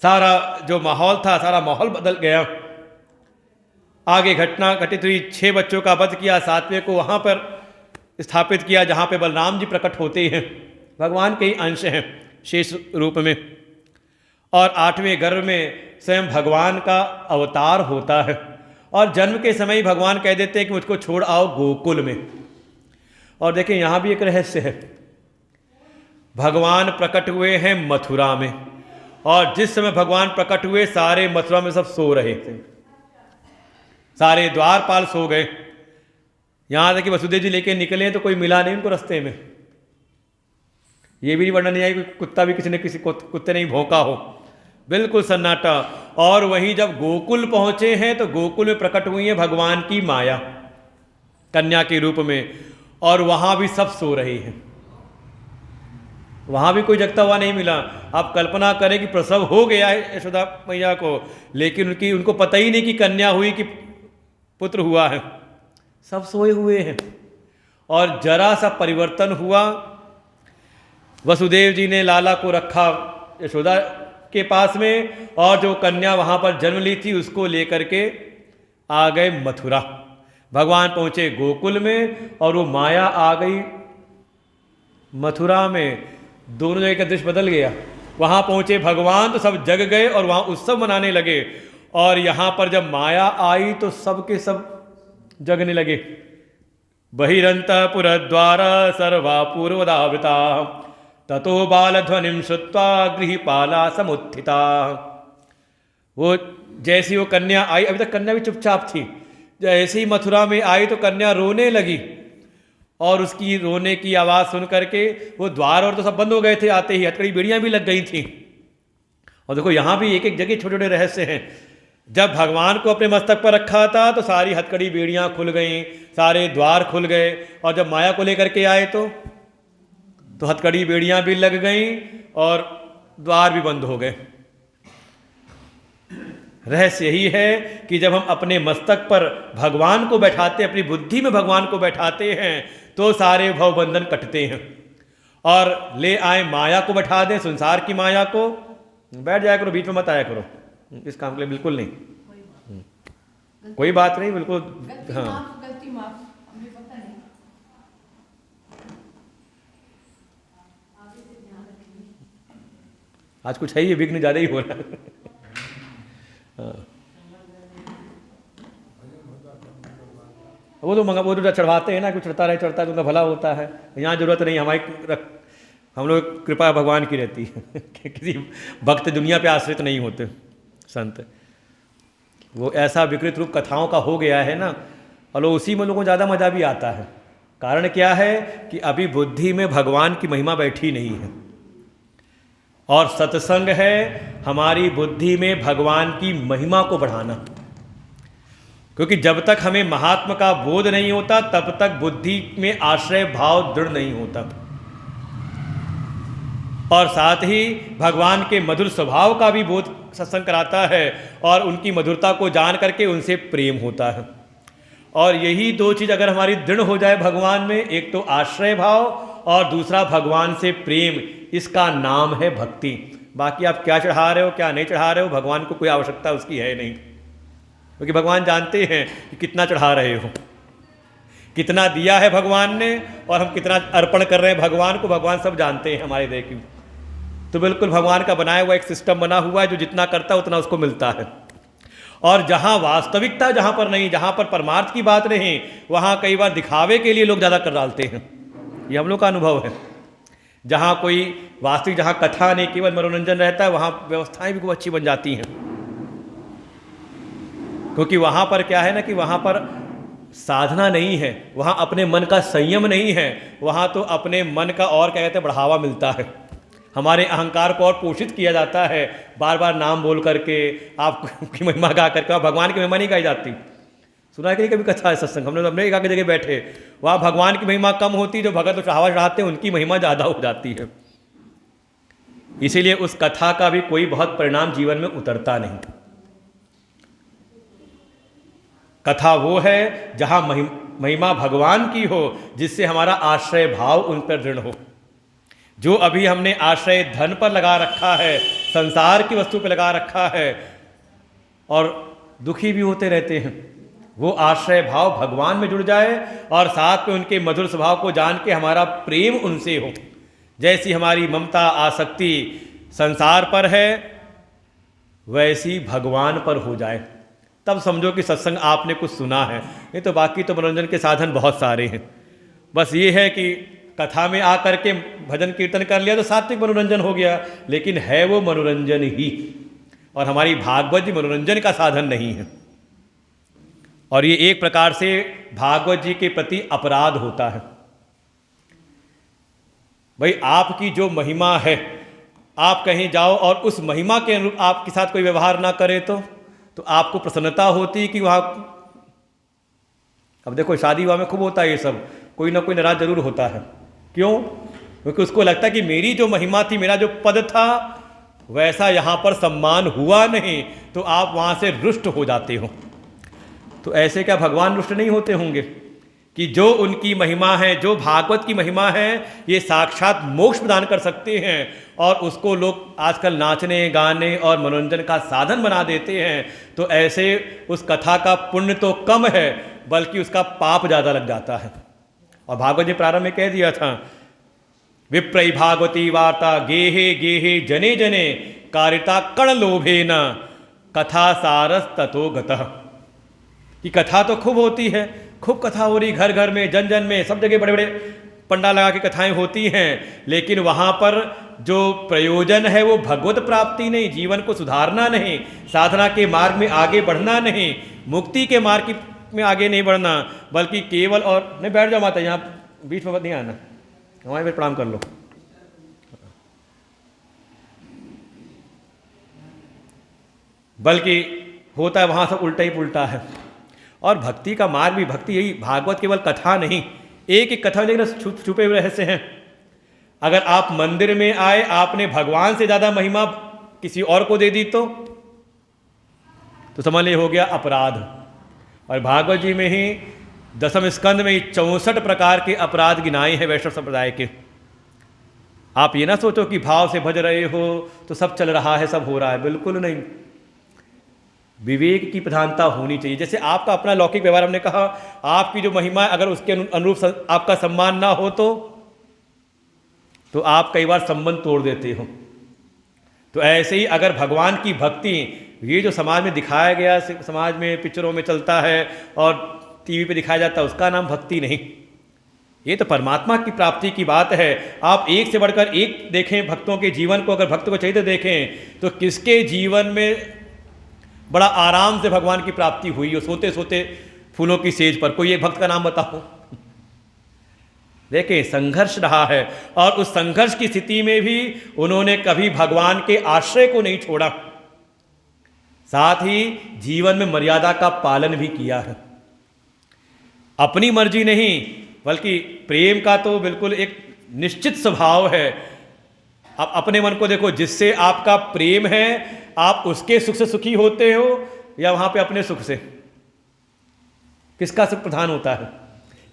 सारा जो माहौल था सारा माहौल बदल गया। आगे घटना घटित हुई, 6 बच्चों का वध किया, 7वें को वहाँ पर स्थापित किया जहाँ पे बलराम जी प्रकट होते हैं, भगवान के ही अंश हैं शेष रूप में। और 8वें गर्भ में स्वयं भगवान का अवतार होता है। और जन्म के समय ही भगवान कह देते हैं कि मुझको छोड़ आओ गोकुल में। और देखें यहाँ भी एक रहस्य है, भगवान प्रकट हुए हैं मथुरा में, और जिस समय भगवान प्रकट हुए सारे मथुरा में सब सो रहे थे, सारे द्वारपाल सो गए। यहाँ तक कि वसुदेव जी लेके निकले तो कोई मिला नहीं उनको रास्ते में। ये भी नहीं वर्णन नहीं आई कि कुत्ता भी किसी कुत्ते ने भौंका हो, बिल्कुल सन्नाटा। और वहीं जब गोकुल पहुंचे हैं तो गोकुल में प्रकट हुई है भगवान की माया कन्या के रूप में, और वहां भी सब सो रहे हैं, वहां भी कोई जगता हुआ नहीं मिला। आप कल्पना करें कि प्रसव हो गया है यशोदा मैया को, लेकिन उनको पता ही नहीं कि कन्या हुई कि पुत्र हुआ है, सब सोए हुए हैं। और जरा सा परिवर्तन हुआ, वसुदेव जी ने लाला को रखा यशोदा के पास में, और जो कन्या वहां पर जन्म ली थी उसको लेकर के आ गए मथुरा। भगवान पहुंचे गोकुल में और वो माया आ गई मथुरा में। दोनों जगह का दृश्य बदल गया। वहां पहुंचे भगवान तो सब जग गए और वहां उत्सव मनाने लगे, और यहां पर जब माया आई तो सब के सब जगने लगे। बहिरंतपुरद्वार सर्वा पूर्वदावृता ततो बालध्वनिं श्रुत्वा गृहपाला समुत्थिता। वो जैसी वो कन्या आई, अभी तक कन्या भी चुपचाप थी, जैसे ही मथुरा में आई तो कन्या रोने लगी, और उसकी रोने की आवाज़ सुन करके वो द्वार और तो सब बंद हो गए थे, आते ही हथकड़ी बेड़ियाँ भी लग गई थी। और देखो यहाँ भी एक एक जगह छोटे छोटे रहस्य हैं। जब भगवान को अपने मस्तक पर रखा था तो सारी हथकड़ी बेड़ियाँ खुल गईं, सारे द्वार खुल गए, और जब माया को लेकर के आए तो हथकड़ी बेड़ियाँ भी लग गईं और द्वार भी बंद हो गए। रहस्य यही है कि जब हम अपने मस्तक पर भगवान को बैठाते, अपनी बुद्धि में भगवान को बैठाते हैं, तो सारे भवबंधन कटते हैं। और ले आए माया को बैठा दें, संसार की माया को, बैठ जाया करो, बीच में मत आया करो इस काम के लिए, बिल्कुल नहीं, कोई बात नहीं, बिल्कुल। हाँ, आज कुछ है, ये विघ्न ज़्यादा ही हो रहा है। हाँ। वो तो चढ़वाते हैं ना, कुछ चढ़ता रहे तो उनका भला होता है। यहाँ जरूरत नहीं, हम लोग कृपा भगवान की रहती है कि किसी भक्त दुनिया पे आश्रित नहीं होते संत। वो ऐसा विकृत रूप कथाओं का हो गया है ना, और उसी में लोगों को ज़्यादा मज़ा भी आता है। कारण क्या है कि अभी बुद्धि में भगवान की महिमा बैठी नहीं है, और सत्संग है हमारी बुद्धि में भगवान की महिमा को बढ़ाना। क्योंकि जब तक हमें महात्मा का बोध नहीं होता तब तक बुद्धि में आश्रय भाव दृढ़ नहीं होता, और साथ ही भगवान के मधुर स्वभाव का भी बोध सत्संग कराता है, और उनकी मधुरता को जान करके उनसे प्रेम होता है। और यही दो चीज़ अगर हमारी दृढ़ हो जाए भगवान में, एक तो आश्रय भाव और दूसरा भगवान से प्रेम, इसका नाम है भक्ति। बाकी आप क्या चढ़ा रहे हो क्या नहीं चढ़ा रहे हो, भगवान को कोई आवश्यकता उसकी है नहीं, क्योंकि भगवान जानते हैं कि कितना चढ़ा रहे हो, कितना दिया है भगवान ने, और हम कितना अर्पण कर रहे हैं भगवान को, भगवान सब जानते हैं हमारे देख। तो बिल्कुल भगवान का बनाया हुआ एक सिस्टम बना हुआ है, जो जितना करता है उतना उसको मिलता है। और जहाँ वास्तविकता जहाँ पर नहीं, जहाँ पर परमार्थ की बात नहीं, वहाँ कई बार दिखावे के लिए लोग ज़्यादा कर डालते हैं। ये हम लोग का अनुभव है। जहाँ कोई वास्तविक, जहाँ कथा नहीं केवल मनोरंजन रहता है, वहाँ व्यवस्थाएं भी खूब अच्छी बन जाती हैं। क्योंकि वहाँ पर क्या है ना कि वहाँ पर साधना नहीं है, वहाँ अपने मन का संयम नहीं है, वहाँ तो अपने मन का और क्या कहते हैं बढ़ावा मिलता है। हमारे अहंकार को और पोषित किया जाता है, बार बार नाम बोल करके, आपकी महिमा गा करके। वहाँ भगवान की महिमा नहीं गाई जाती। सुना है कि कभी कथा है सत्संग, हमने अपने एक आगे जगह बैठे, वहाँ भगवान की महिमा कम होती, जो भगत चढ़ावा चढ़ाते हैं उनकी महिमा ज़्यादा हो जाती है। इसीलिए उस कथा का भी कोई बहुत परिणाम जीवन में उतरता नहीं। कथा वो है जहाँ महिमा भगवान की हो, जिससे हमारा आश्रय भाव उन पर दृढ़ हो। जो अभी हमने आश्रय धन पर लगा रखा है, संसार की वस्तु पर लगा रखा है, और दुखी भी होते रहते हैं, वो आश्रय भाव भगवान में जुड़ जाए, और साथ में उनके मधुर स्वभाव को जान के हमारा प्रेम उनसे हो। जैसी हमारी ममता आसक्ति संसार पर है, वैसी भगवान पर हो जाए, तब समझो कि सत्संग आपने कुछ सुना है। नहीं तो बाकी तो मनोरंजन के साधन बहुत सारे हैं। बस ये है कि कथा में आकर के भजन कीर्तन कर लिया तो सात्विक मनोरंजन हो गया, लेकिन है वो मनोरंजन ही, और हमारी भागवत जी मनोरंजन का साधन नहीं है। और ये एक प्रकार से भागवत जी के प्रति अपराध होता है। भाई आपकी जो महिमा है, आप कहीं जाओ और उस महिमा के अनुरूप आपके साथ कोई व्यवहार ना करे तो आपको प्रसन्नता होती कि वहाँ, अब देखो शादी विवाह में खूब होता है ये सब, कोई ना कोई नाराज जरूर होता है। क्यों? क्योंकि उसको लगता है कि मेरी जो महिमा थी, मेरा जो पद था, वैसा यहाँ पर सम्मान हुआ नहीं, तो आप वहाँ से रुष्ट हो जाते हो। तो ऐसे क्या भगवान रुष्ट नहीं होते होंगे कि जो उनकी महिमा है, जो भागवत की महिमा है, ये साक्षात मोक्ष प्रदान कर सकते हैं, और उसको लोग आजकल नाचने गाने और मनोरंजन का साधन बना देते हैं। तो ऐसे उस कथा का पुण्य तो कम है, बल्कि उसका पाप ज़्यादा लग जाता है। और भागवत जी प्रारंभ में कह दिया था, विप्रई भागवती वार्ता गेहे गेहे जने जने कारिता कण लोभे न कथा सारस ततो गतः। कि कथा तो खूब होती है, खूब कथा हो रही, घर घर में, जन जन में, सब जगह बड़े बड़े पंडा लगा के कथाएं होती हैं, लेकिन वहाँ पर जो प्रयोजन है वो भगवत प्राप्ति नहीं, जीवन को सुधारना नहीं, साधना के मार्ग में आगे बढ़ना नहीं, मुक्ति के मार्ग में आगे नहीं बढ़ना, बल्कि केवल, और नहीं बैठ जाओ माता, यहाँ बीच में मत नहीं आना, हमारे पे प्रणाम कर लो। बल्कि होता है वहाँ सब उल्टा ही पुल्टा है। और भक्ति का मार्ग भी, भक्ति यही, भागवत केवल कथा नहीं, एक एक कथा में छुपे हुए रहस्य हैं। अगर आप मंदिर में आए, आपने भगवान से ज़्यादा महिमा किसी और को दे दी तो समझ ले हो गया अपराध। और भागवत जी में ही 10वें स्कंद में 64 प्रकार के अपराध गिनाए हैं वैष्णव संप्रदाय के। आप ये ना सोचो कि भाव से भज रहे हो तो सब चल रहा है, सब हो रहा है, बिल्कुल नहीं। विवेक की प्रधानता होनी चाहिए। जैसे आपका अपना लौकिक व्यवहार, हमने कहा आपकी जो महिमा है, अगर उसके अनुरूप आपका सम्मान ना हो तो आप कई बार संबंध तोड़ देते हो। तो ऐसे ही अगर भगवान की भक्ति, ये जो समाज में दिखाया गया, समाज में पिक्चरों में चलता है और टीवी पे दिखाया जाता है, उसका नाम भक्ति नहीं। ये तो परमात्मा की प्राप्ति की बात है। आप एक से बढ़कर एक देखें भक्तों के जीवन को, अगर भक्त को चरित्र देखें तो किसके जीवन में बड़ा आराम से भगवान की प्राप्ति हुई हो, सोते सोते फूलों की सेज पर। कोई एक भक्त का नाम बताओ। देखें, संघर्ष रहा है, और उस संघर्ष की स्थिति में भी उन्होंने कभी भगवान के आश्रय को नहीं छोड़ा, साथ ही जीवन में मर्यादा का पालन भी किया है। अपनी मर्जी नहीं, बल्कि प्रेम का तो बिल्कुल एक निश्चित स्वभाव है। आप अपने मन को देखो, जिससे आपका प्रेम है, आप उसके सुख से सुखी होते हो या वहां पे अपने सुख से? किसका सुख प्रधान होता है?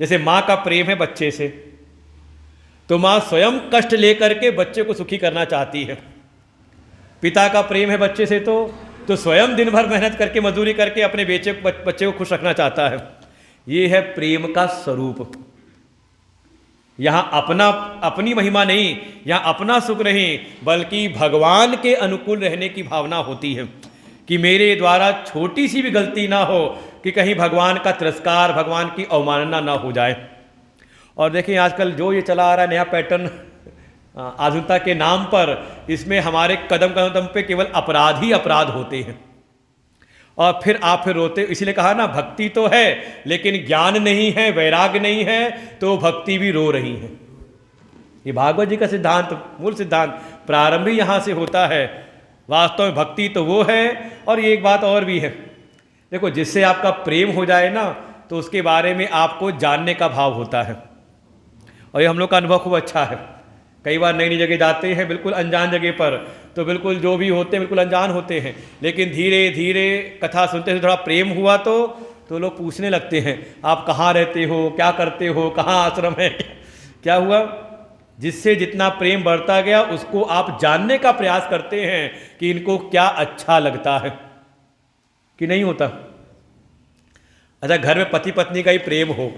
जैसे माँ का प्रेम है बच्चे से, तो माँ स्वयं कष्ट लेकर के बच्चे को सुखी करना चाहती है। पिता का प्रेम है बच्चे से, तो स्वयं दिन भर मेहनत करके, मजदूरी करके अपने बच्चे को खुश रखना चाहता है। ये है प्रेम का स्वरूप। यहाँ अपनी महिमा नहीं, यहाँ अपना सुख नहीं, बल्कि भगवान के अनुकूल रहने की भावना होती है कि मेरे द्वारा छोटी सी भी गलती ना हो, कि कहीं भगवान का तिरस्कार, भगवान की अवमानना ना हो जाए। और देखिए आजकल जो ये चला आ रहा है नया पैटर्न आधुनिकता के नाम पर, इसमें हमारे कदम कदम पे केवल अपराध ही अपराध होते हैं, और फिर आप रोते। इसीलिए कहा ना, भक्ति तो है लेकिन ज्ञान नहीं है, वैराग्य नहीं है, तो भक्ति भी रो रही है। ये भागवत जी का सिद्धांत, मूल सिद्धांत प्रारंभ ही यहाँ से होता है। वास्तव में भक्ति तो वो है। और ये एक बात और भी है, देखो, जिससे आपका प्रेम हो जाए ना, तो उसके बारे में आपको जानने का भाव होता है। और ये हम लोग का अनुभव खूब अच्छा है। कई बार नई नई जगह जाते हैं, बिल्कुल अनजान जगह पर, तो बिल्कुल जो भी होते हैं बिल्कुल अनजान होते हैं, लेकिन धीरे धीरे कथा सुनते हुए थोड़ा प्रेम हुआ तो लोग पूछने लगते हैं, आप कहाँ रहते हो, क्या करते हो, कहाँ आश्रम है, क्या हुआ? जिससे जितना प्रेम बढ़ता गया, उसको आप जानने का प्रयास करते हैं कि इनको क्या अच्छा लगता है, कि नहीं होता? अच्छा, घर में पति पत्नी का ही प्रेम हो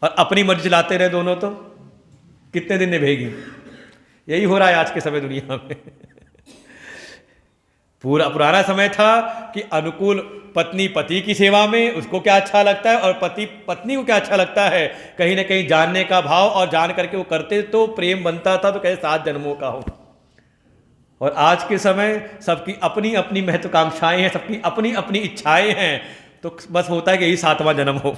और अपनी मर्जी चलाते रहे दोनों, तो कितने दिन निभेगी? यही हो रहा है आज के समय दुनिया में। पुराना समय था कि अनुकूल पत्नी पति की सेवा में, उसको क्या अच्छा लगता है और पति पत्नी को क्या अच्छा लगता है, कहीं ना कहीं जानने का भाव, और जान करके वो करते तो प्रेम बनता था, तो कहीं 7 जन्मों का हो। और आज के समय सबकी अपनी अपनी महत्वाकांक्षाएं हैं, सबकी अपनी अपनी इच्छाएं हैं, तो बस होता है कि यही 7वां जन्म हो।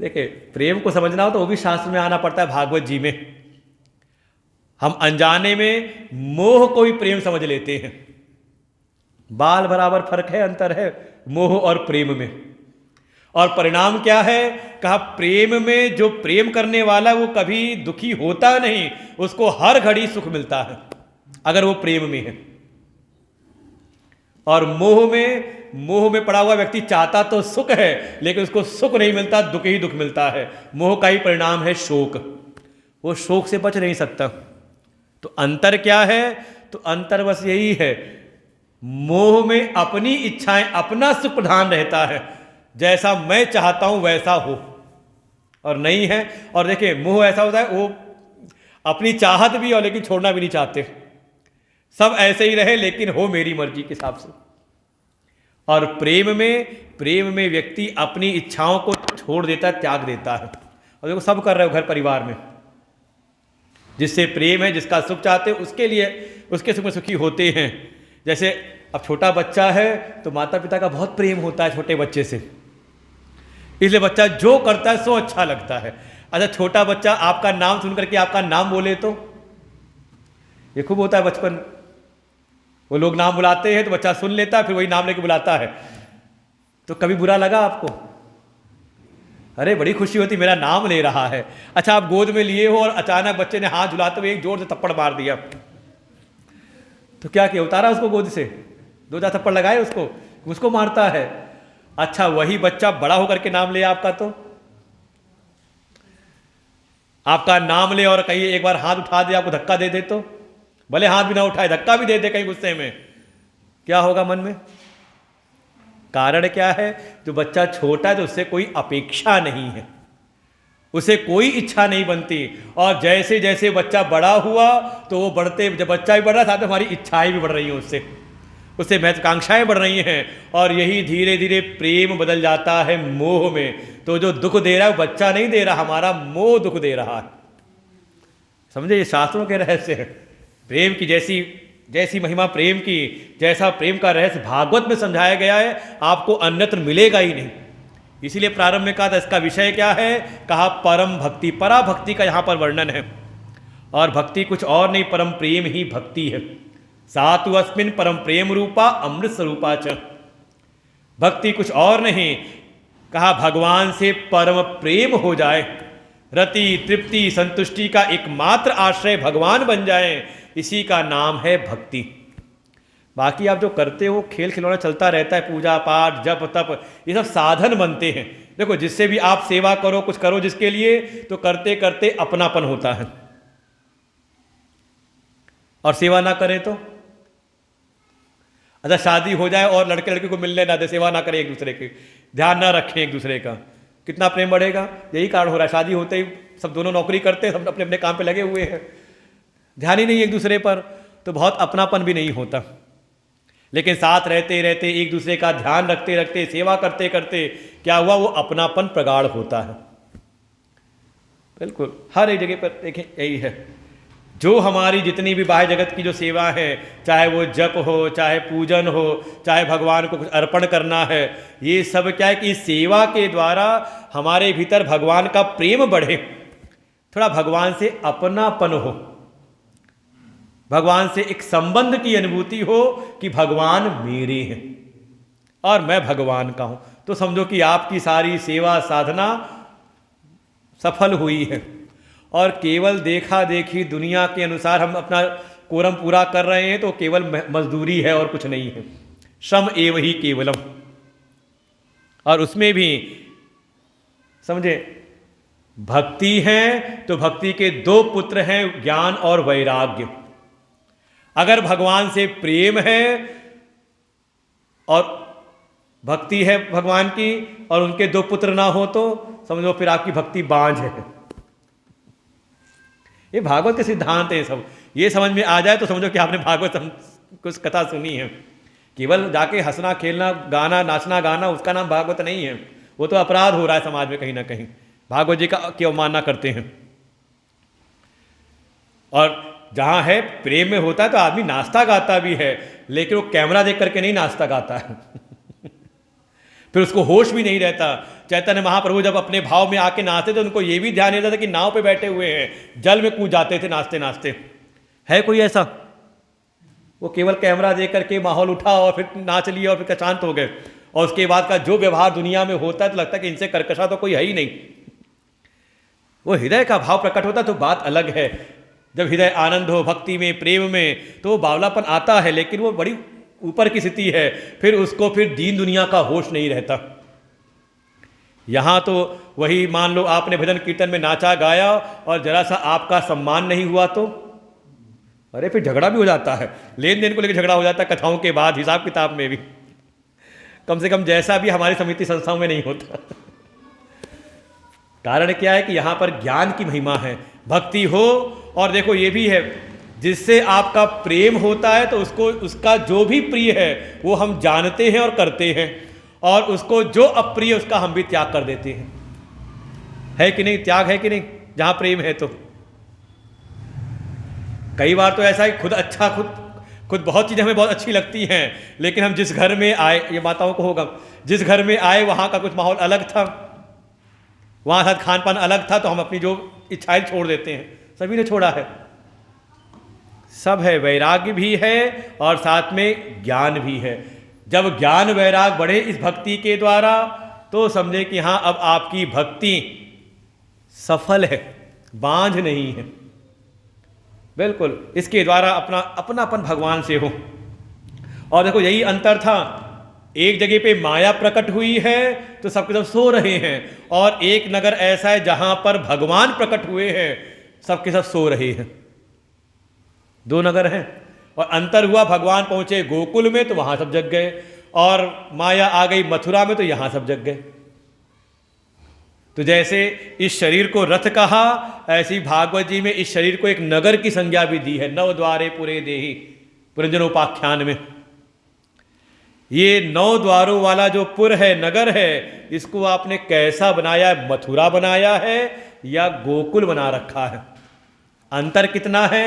देखिए, प्रेम को समझना हो तो वो भी शास्त्र में आना पड़ता है, भागवत जी में। हम अनजाने में मोह को भी प्रेम समझ लेते हैं। बाल बराबर फर्क है, अंतर है मोह और प्रेम में। और परिणाम क्या है? कहा, प्रेम में जो प्रेम करने वाला वो कभी दुखी होता नहीं, उसको हर घड़ी सुख मिलता है, अगर वो प्रेम में है। और मोह में पड़ा हुआ व्यक्ति चाहता तो सुख है, लेकिन उसको सुख नहीं मिलता, दुख ही दुख मिलता है। मोह का ही परिणाम है शोक, वो शोक से बच नहीं सकता। तो अंतर क्या है? तो अंतर बस यही है, मोह में अपनी इच्छाएं, अपना सुख प्रधान रहता है, जैसा मैं चाहता हूं वैसा हो, और नहीं है। और देखिए, मोह ऐसा होता है, वो अपनी चाहत भी और लेकिन छोड़ना भी नहीं चाहते, सब ऐसे ही रहे लेकिन हो मेरी मर्जी के हिसाब से। और प्रेम में व्यक्ति अपनी इच्छाओं को छोड़ देता है, त्याग देता है। और देखो, सब कर रहे हो घर परिवार में, जिससे प्रेम है, जिसका सुख चाहते हैं, उसके लिए, उसके सुख में सुखी होते हैं। जैसे अब छोटा बच्चा है तो माता पिता का बहुत प्रेम होता है छोटे बच्चे से, इसलिए बच्चा जो करता है सो अच्छा लगता है। अच्छा, छोटा बच्चा आपका नाम सुन करके आपका नाम बोले तो ये खूब होता है बचपन, वो लोग नाम बुलाते हैं तो बच्चा सुन लेता है, फिर वही नाम लेके बुलाता है। तो कभी बुरा लगा आपको? अरे बड़ी खुशी होती, मेरा नाम ले रहा है। अच्छा, आप गोद में लिए हो और अचानक बच्चे ने हाथ झुलाते हुए एक जोर से थप्पड़ मार दिया, तो क्या किया? उतारा उसको गोद से, 2-4 थप्पड़ लगाए उसको मारता है। अच्छा, वही बच्चा बड़ा होकर के नाम ले आपका, तो आपका नाम ले और कहीं एक बार हाथ उठा दे, आपको धक्का दे दे, तो भले हाथ भी ना उठाए, धक्का भी दे दे कहीं गुस्से में, क्या होगा मन में? कारण क्या है? जो बच्चा छोटा है तो उससे कोई अपेक्षा नहीं है, उसे कोई इच्छा नहीं बनती। और जैसे जैसे बच्चा बड़ा हुआ तो वो बढ़ते, जब बच्चा भी बढ़ रहा, साथ में हमारी इच्छाएं भी बढ़ रही हैं, उससे महत्वाकांक्षाएं बढ़ रही हैं, और यही धीरे धीरे प्रेम बदल जाता है मोह में। तो जो दुख दे रहा है वो बच्चा नहीं दे रहा, हमारा मोह दुख दे रहा है। समझे, ये शास्त्रों के रहस्य है। प्रेम की जैसी जैसी महिमा प्रेम की, जैसा प्रेम का रहस्य भागवत में समझाया गया है, आपको अन्यत्र मिलेगा ही नहीं। इसीलिए प्रारंभ में कहा था इसका विषय क्या है, कहा परम भक्ति, पराभक्ति का यहाँ पर वर्णन है। और भक्ति कुछ और नहीं, परम प्रेम ही भक्ति है। सातु अस्मिन परम प्रेम रूपा अमृत स्वरूपा च। भक्ति कुछ और नहीं, कहा भगवान से परम प्रेम हो जाए, रति तृप्ति संतुष्टि का एकमात्र आश्रय भगवान बन जाए, इसी का नाम है भक्ति। बाकी आप जो करते हो खेल खिलौना चलता रहता है, पूजा पाठ जप तप, ये सब साधन बनते हैं। देखो, जिससे भी आप सेवा करो, कुछ करो जिसके लिए, तो करते करते अपनापन होता है। और सेवा ना करें तो, अच्छा शादी हो जाए और लड़के लड़की को मिलने ना दे, सेवा ना करें एक दूसरे की, ध्यान ना रखें एक दूसरे का, कितना प्रेम बढ़ेगा? यही कारण हो रहा है, शादी होते ही सब दोनों नौकरी करते हैं, सब अपने अपने काम पे लगे हुए हैं, ध्यान ही नहीं एक दूसरे पर, तो बहुत अपनापन भी नहीं होता। लेकिन साथ रहते रहते एक दूसरे का ध्यान रखते रखते, सेवा करते करते क्या हुआ, वो अपनापन प्रगाढ़ होता है। बिल्कुल हर एक जगह पर देखें यही है। जो हमारी जितनी भी बाह्य जगत की जो सेवा है, चाहे वो जप हो, चाहे पूजन हो, चाहे भगवान को कुछ अर्पण करना है, ये सब क्या है कि इस सेवा के द्वारा हमारे भीतर भगवान का प्रेम बढ़े, थोड़ा भगवान से अपनापन हो, भगवान से एक संबंध की अनुभूति हो कि भगवान मेरे हैं और मैं भगवान का हूं, तो समझो कि आपकी सारी सेवा साधना सफल हुई है। और केवल देखा देखी दुनिया के अनुसार हम अपना कोरम पूरा कर रहे हैं, तो केवल मजदूरी है और कुछ नहीं है। श्रम एव ही केवलम। और उसमें भी समझे, भक्ति है तो भक्ति के दो पुत्र हैं, ज्ञान और वैराग्य। अगर भगवान से प्रेम है और भक्ति है भगवान की, और उनके दो पुत्र ना हो, तो समझो फिर आपकी भक्ति बांझ है। ये भागवत के सिद्धांत है सब, ये समझ में आ जाए तो समझो कि आपने भागवत कुछ कथा सुनी है। केवल जाके हंसना खेलना गाना नाचना गाना, उसका नाम भागवत नहीं है, वो तो अपराध हो रहा है समाज में कहीं ना कहीं, भागवत जी का की अवमानना करते हैं। और जहाँ है प्रेम में होता है तो आदमी नाचता गाता भी है, लेकिन वो कैमरा देख करके नहीं नाचता गाता है फिर उसको होश भी नहीं रहता। चैतन्य महाप्रभु जब अपने भाव में आके नाचते थे, उनको ये भी ध्यान नहीं रहता था कि नाव पे बैठे हुए हैं, जल में कूद जाते थे नाचते नाचते। है कोई ऐसा? वो केवल कैमरा देख करके माहौल उठा और फिर नाच लिया और फिर शांत हो गए, और उसके बाद का जो व्यवहार दुनिया में होता है तो लगता है कि इनसे कर्कशा तो कोई है ही नहीं। वो हृदय का भाव प्रकट होता तो बात अलग है। जब हृदय आनंद हो, भक्ति में, प्रेम में, तो वो बावलापन आता है, लेकिन वो बड़ी ऊपर की स्थिति है। फिर उसको फिर दीन दुनिया का होश नहीं रहता। यहाँ तो वही मान लो आपने भजन कीर्तन में नाचा गाया और जरा सा आपका सम्मान नहीं हुआ तो अरे फिर झगड़ा भी हो जाता है, लेन देन को लेकर झगड़ा हो जाता है कथाओं के बाद, हिसाब किताब में भी, कम से कम जैसा भी हमारी समिति संस्थाओं में नहीं होता। कारण क्या है कि यहाँ पर ज्ञान की महिमा है, भक्ति हो। और देखो ये भी है, जिससे आपका प्रेम होता है तो उसको, उसका जो भी प्रिय है वो हम जानते हैं और करते हैं, और उसको जो अप्रिय उसका हम भी त्याग कर देते हैं। है कि नहीं? त्याग है कि नहीं? जहाँ प्रेम है तो कई बार तो ऐसा है खुद अच्छा, खुद बहुत चीज़ें हमें बहुत अच्छी लगती हैं, लेकिन हम जिस घर में आए, ये माताओं को होगा, जिस घर में आए वहाँ का कुछ माहौल अलग था, वहाँ साथ खान पान अलग था, तो हम अपनी जो इच्छाएं छोड़ देते हैं। सभी ने छोड़ा है, सब है, वैराग्य भी है और साथ में ज्ञान भी है। जब ज्ञान वैराग बढ़े इस भक्ति के द्वारा, तो समझे कि हाँ अब आपकी भक्ति सफल है, बांझ नहीं है। बिल्कुल इसके द्वारा अपना अपनापन भगवान से हो। और देखो यही अंतर था, एक जगह पे माया प्रकट हुई है तो सबके सब सो रहे हैं, और एक नगर ऐसा है जहां पर भगवान प्रकट हुए हैं, सबके सब सो रहे हैं। दो नगर हैं, और अंतर हुआ भगवान पहुंचे गोकुल में तो वहां सब जग गए, और माया आ गई मथुरा में तो यहां सब जग गए। तो जैसे इस शरीर को रथ कहा, ऐसी भागवत जी में इस शरीर को एक नगर की संज्ञा भी दी है, नव द्वारे पुरे देहि पुरंजनोपाख्यान में। ये 9 द्वारों वाला जो पुर है, नगर है, इसको आपने कैसा बनाया है? मथुरा बनाया है या गोकुल बना रखा है? अंतर कितना है?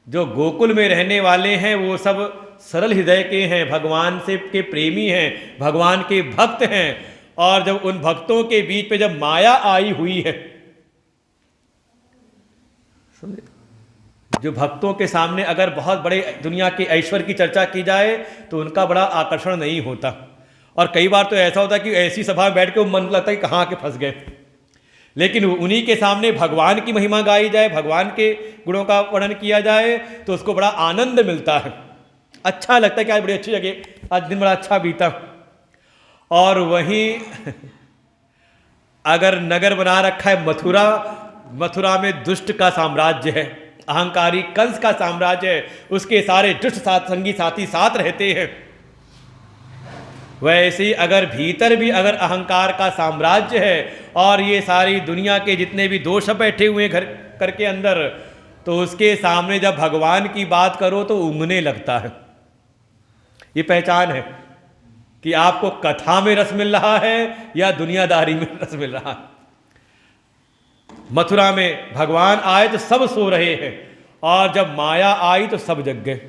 जो गोकुल में रहने वाले हैं वो सब सरल हृदय के हैं, भगवान से के प्रेमी हैं, भगवान के भक्त हैं। और जब उन भक्तों के बीच पे जब माया आई हुई है, जो भक्तों के सामने अगर बहुत बड़े दुनिया के ऐश्वर्य की चर्चा की जाए तो उनका बड़ा आकर्षण नहीं होता। और कई बार तो ऐसा होता है कि ऐसी सभा में बैठ के मन लगता है कि कहाँ के फंस गए। लेकिन उन्हीं के सामने भगवान की महिमा गाई जाए, भगवान के गुणों का वर्णन किया जाए तो उसको बड़ा आनंद मिलता है, अच्छा लगता है कि आज बड़ी अच्छी जगह, आज दिन बड़ा अच्छा बीता। और वहीं अगर नगर बना रखा है मथुरा, मथुरा में दुष्ट का साम्राज्य है, अहंकारी कंस का साम्राज्य है, उसके सारे दुष्ट संगी साथी साथ रहते हैं। वैसे ही अगर भीतर भी अगर अहंकार का साम्राज्य है और ये सारी दुनिया के जितने भी दोष बैठे हुए घर करके अंदर, तो उसके सामने जब भगवान की बात करो तो उंगने लगता है। ये पहचान है कि आपको कथा में रस मिल रहा है या दुनियादारी में रस मिल रहा है। मथुरा में भगवान आए तो सब सो रहे हैं और जब माया आई तो सब जग गए।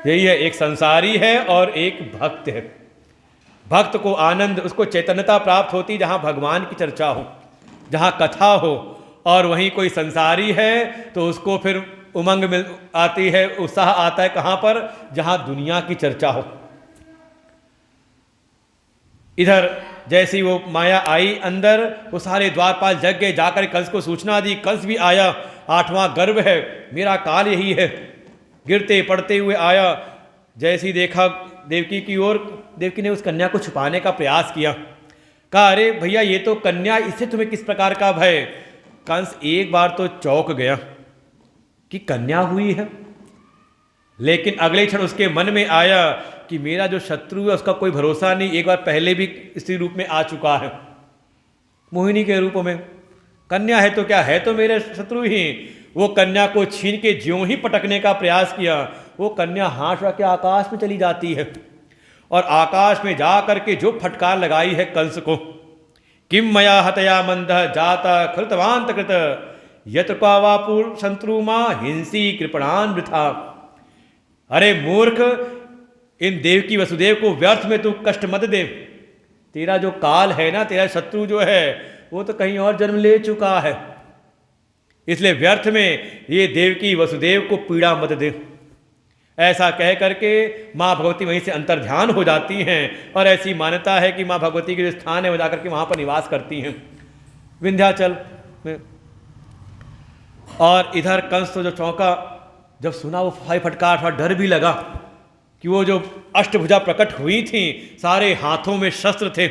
यही है, एक संसारी है और एक भक्त है। भक्त को आनंद, उसको चैतन्यता प्राप्त होती जहाँ भगवान की चर्चा हो, जहाँ कथा हो। और वहीं कोई संसारी है तो उसको फिर उमंग मिल आती है, उत्साह आता है कहाँ पर? जहाँ दुनिया की चर्चा हो। इधर जैसी वो माया आई अंदर, वो सारे द्वारपाल जग गए, जाकर कंस को सूचना दी। कंस भी आया, 8वां गर्भ है, मेरा काल यही है। गिरते पड़ते हुए आया, जैसी देखा देवकी की ओर, देवकी ने उस कन्या को छुपाने का प्रयास किया। कहा अरे भैया ये तो कन्या, इससे तुम्हें किस प्रकार का भय? कंस एक बार तो चौंक गया कि कन्या हुई है, लेकिन अगले क्षण उसके मन में आया कि मेरा जो शत्रु है उसका कोई भरोसा नहीं, एक बार पहले भी स्त्री रूप में आ चुका है, मोहिनी के रूप में। कन्या है तो क्या है, तो मेरे शत्रु ही। वो कन्या को छीन के ज्यों ही पटकने का प्रयास किया, वो कन्या हाथ उठा के आकाश में चली जाती है। और आकाश में जा करके जो फटकार लगाई है कंस को, किम मया हतया मंद जाता कृतवांत कृत यत पावापुर शत्रुमा हिंसी कृपणान वृथा। अरे मूर्ख, इन देवकी वसुदेव को व्यर्थ में तू कष्ट मत दे। तेरा जो काल है ना, तेरा शत्रु जो है वो तो कहीं और जन्म ले चुका है, इसलिए व्यर्थ में ये देवकी वसुदेव को पीड़ा मत दे। ऐसा कह करके माँ भगवती वहीं से अंतर्ध्यान हो जाती हैं। और ऐसी मान्यता है कि माँ भगवती के जो स्थान है वो जाकर के वहाँ पर निवास करती हैं, विंध्याचल में। और इधर कंस तो जो चौंका, जब सुना वो फटकार, थोड़ा डर भी लगा कि वो जो अष्टभुजा प्रकट हुई थी, सारे हाथों में शस्त्र थे,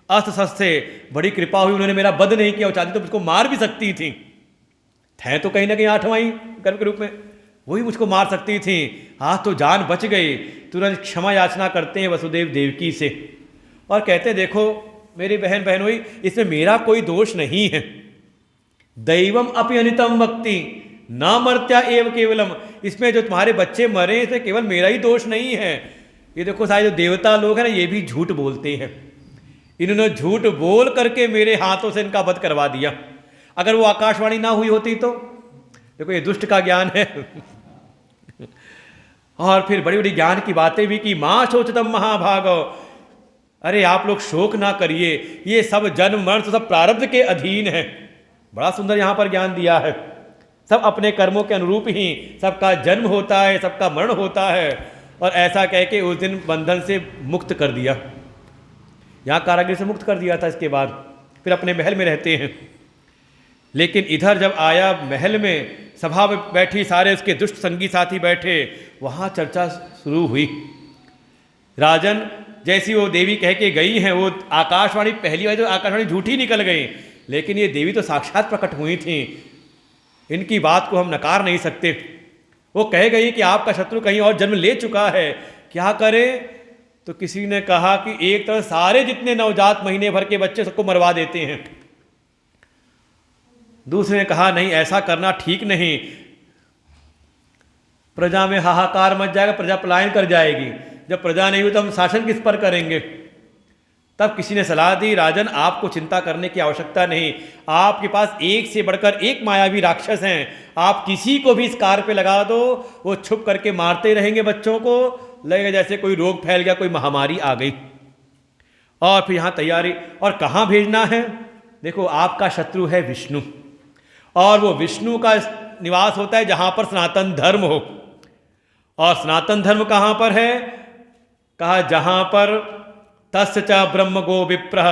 अस्त्र शस्त्र थे, बड़ी कृपा हुई, उन्होंने मेरा वध नहीं किया। वो चाहती तो मुझको मार भी सकती थी, थे तो कहीं ना कहीं 8वां गर्भ के रूप में, वही मुझको मार सकती थी। हाथ तो जान बच गई। तुरंत क्षमा याचना करते हैं वसुदेव देवकी से और कहते हैं देखो मेरी बहन बहन हुई, इसमें मेरा कोई दोष नहीं है। दैवम अपि अनितम वक्ति ना मर्त्या एव केवलम, इसमें जो तुम्हारे बच्चे मरे इसमें केवल मेरा ही दोष नहीं है। ये देखो सारे जो देवता लोग हैं ना, ये भी झूठ बोलते हैं। इन्होंने झूठ बोल करके मेरे हाथों से इनका वध करवा दिया। अगर वो आकाशवाणी ना हुई होती तो देखो ये दुष्ट का ज्ञान है। और फिर बड़ी बड़ी ज्ञान की बातें भी की। माँ शोचतम महाभागो, अरे आप लोग शोक ना करिए, ये सब जन्म मरण तो सब प्रारब्ध के अधीन है। बड़ा सुंदर यहाँ पर ज्ञान दिया है। सब अपने कर्मों के अनुरूप ही सबका जन्म होता है, सबका मरण होता है। और ऐसा कह के उस दिन बंधन से मुक्त कर दिया, यहाँ कारागृह से मुक्त कर दिया था। इसके बाद फिर अपने महल में रहते हैं। लेकिन इधर जब आया महल में, सभा में बैठी, सारे उसके दुष्ट संगी साथी बैठे, वहाँ चर्चा शुरू हुई। राजन, जैसी वो देवी कह के गई हैं, वो आकाशवाणी पहली बार तो आकाशवाणी झूठी निकल गई, लेकिन ये देवी तो साक्षात प्रकट हुई थी, इनकी बात को हम नकार नहीं सकते। वो कह गई कि आपका शत्रु कहीं और जन्म ले चुका है, क्या करें? तो किसी ने कहा कि एक तरह सारे जितने नवजात महीने भर के बच्चे सबको मरवा देते हैं। दूसरे ने कहा नहीं, ऐसा करना ठीक नहीं, प्रजा में हाहाकार मच जाएगा, प्रजा पलायन कर जाएगी, जब प्रजा नहीं हुई तो हम शासन किस पर करेंगे। तब किसी ने सलाह दी, राजन आपको चिंता करने की आवश्यकता नहीं, आपके पास एक से बढ़कर एक मायावी राक्षस हैं, आप किसी को भी इस कार्य पे लगा दो, वो छुप करके मारते रहेंगे बच्चों को, लगेगा जैसे कोई रोग फैल गया, कोई महामारी आ गई। और फिर यहाँ तैयारी, और कहाँ भेजना है, देखो आपका शत्रु है विष्णु, और वो विष्णु का निवास होता है जहाँ पर सनातन धर्म हो। और सनातन धर्म कहाँ पर है, कहा जहाँ पर तस्य च ब्रह्म गो विप्रः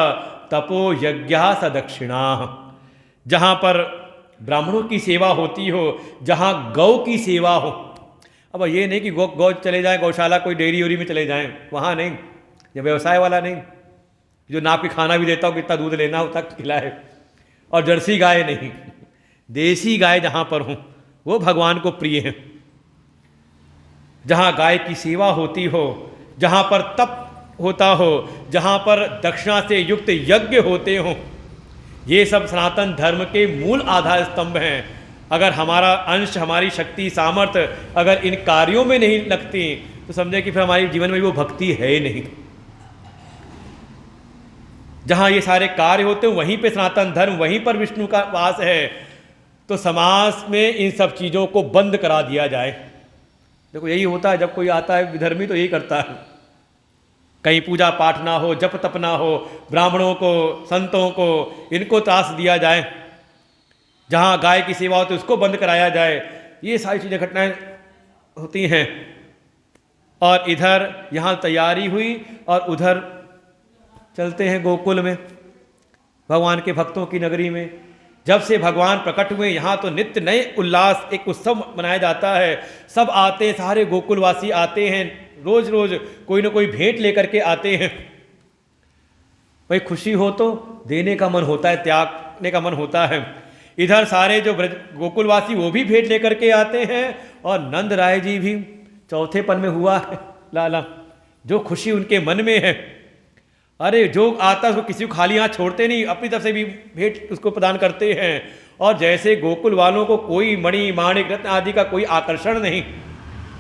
तपो यज्ञः स दक्षिणाः, जहाँ पर ब्राह्मणों की सेवा होती हो, जहाँ गौ की सेवा हो। अब ये नहीं कि गौ चले जाएं गौशाला, कोई डेयरी वेरी में चले जाएं, वहाँ नहीं, ये व्यवसाय वाला नहीं, जो नाप के खाना भी देता हो, कितना दूध लेना हो तक खिलाए, और जर्सी गाय नहीं, देसी गाय जहाँ पर हो वो भगवान को प्रिय है। जहाँ गाय की सेवा होती हो, जहाँ पर तप होता हो, जहाँ पर दक्षिणा से युक्त यज्ञ होते हों, ये सब सनातन धर्म के मूल आधार स्तंभ हैं। अगर हमारा अंश, हमारी शक्ति, सामर्थ्य अगर इन कार्यों में नहीं लगती तो समझे कि फिर हमारे जीवन में वो भक्ति है ही नहीं। जहाँ ये सारे कार्य होते हैं वहीं पे सनातन धर्म, वहीं पर विष्णु का वास है, तो समाज में इन सब चीज़ों को बंद करा दिया जाए। देखो यही होता है, जब कोई आता है विधर्मी तो यही करता है, कहीं पूजा पाठ ना हो, जप तप ना हो, ब्राह्मणों को, संतों को, इनको त्रास दिया जाए, जहाँ गाय की सेवा होती है उसको बंद कराया जाए, ये सारी चीज़ें घटनाएं होती हैं। और इधर यहाँ तैयारी हुई और उधर चलते हैं गोकुल में, भगवान के भक्तों की नगरी में। जब से भगवान प्रकट हुए यहाँ तो नित्य नए उल्लास, एक उत्सव मनाया जाता है, सब आते, सारे गोकुलवासी आते हैं, रोज रोज कोई ना कोई भेंट लेकर के आते हैं। भाई खुशी हो तो देने का मन होता है, त्यागने का मन होता है। इधर सारे जो गोकुलवासी वो भी भेंट लेकर के आते हैं, और नंद राय जी भी चौथेपन में हुआ है लाला, जो खुशी उनके मन में है। अरे जो आता है उसको किसी को खाली हाथ छोड़ते नहीं, अपनी तरफ से भी भेंट उसको प्रदान करते हैं। और जैसे गोकुल वालों को कोई मणि माणिक रत्न आदि का कोई आकर्षण नहीं,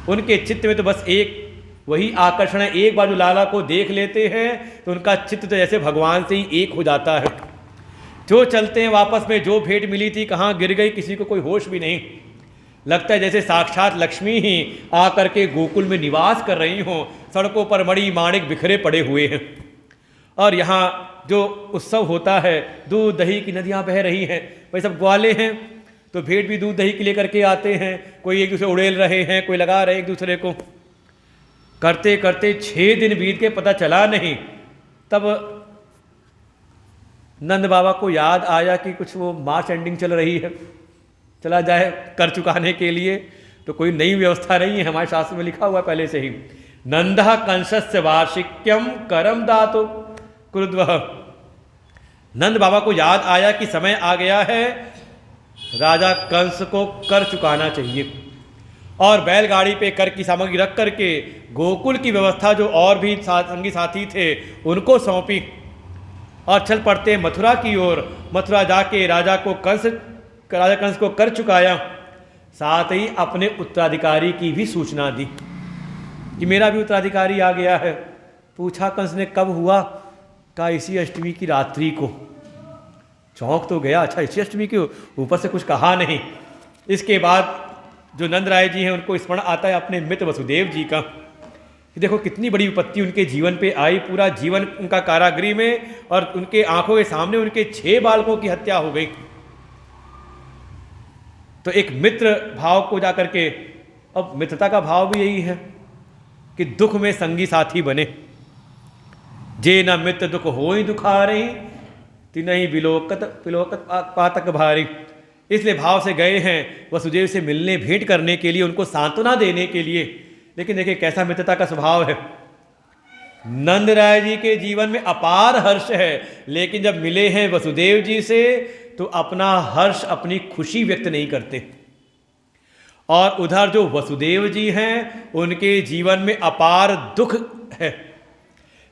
उनके चित्त में तो बस एक वही आकर्षण है, एक बार जो लाला को देख लेते हैं तो उनका चित्त तो जैसे भगवान से ही एक हो जाता है। जो चलते हैं वापस में जो भेंट मिली थी कहाँ गिर गई, किसी को कोई होश भी नहीं, लगता है जैसे साक्षात लक्ष्मी ही आकर के गोकुल में निवास कर रही हों, सड़कों पर मणि माणिक बिखरे पड़े हुए हैं। और यहाँ जो उत्सव होता है, दूध दही की नदियाँ बह रही हैं, भाई सब ग्वाले हैं तो भेंट भी दूध दही के लेकर के आते हैं, कोई एक दूसरे उड़ेल रहे हैं, कोई लगा रहे एक दूसरे को, करते करते 6 दिन बीत के पता चला नहीं। तब नंद बाबा को याद आया कि कुछ वो मार्च एंडिंग चल रही है, चला जाए कर चुकाने के लिए, तो कोई नई व्यवस्था नहीं है, हमारे शास्त्र में लिखा हुआ पहले से ही, नंदः कंसस्य वार्षिक्यम करम दातो कुरुद्वः। नंद बाबा को याद आया कि समय आ गया है, राजा कंस को कर चुकाना चाहिए, और बैलगाड़ी पे कर की सामग्री रख करके गोकुल की व्यवस्था जो और भी संगी साथी थे उनको सौंपी, और चल पड़ते मथुरा की ओर। मथुरा जाके राजा कंस को कर चुकाया, साथ ही अपने उत्तराधिकारी की भी सूचना दी कि मेरा भी उत्तराधिकारी आ गया है। पूछा कंस ने कब हुआ, कहा इसी अष्टमी की रात्रि को। चौंक तो गया, अच्छा इसी अष्टमी की, ऊपर से कुछ कहा नहीं। इसके बाद जो नंद राय जी हैं उनको स्मरण आता है अपने मित्र वसुदेव जी का, देखो कितनी बड़ी विपत्ति उनके जीवन पे आई, पूरा जीवन उनका कारागृह में, और उनके आंखों के सामने उनके 6 बालकों की हत्या हो गई। तो एक मित्र भाव को जाकर के, अब मित्रता का भाव भी यही है कि दुख में संगी साथी बने, जे न मित्र दुख होई दुखारे तिनहि बिलोकत पिलोकत पातक भारी। इसलिए भाव से गए हैं वसुदेव से मिलने, भेंट करने के लिए, उनको सांत्वना देने के लिए। लेकिन देखिए कैसा मित्रता का स्वभाव है। नंद राय जी के जीवन में अपार हर्ष है, लेकिन जब मिले हैं वसुदेव जी से तो अपना हर्ष, अपनी खुशी व्यक्त नहीं करते। और उधर जो वसुदेव जी हैं उनके जीवन में अपार दुख है,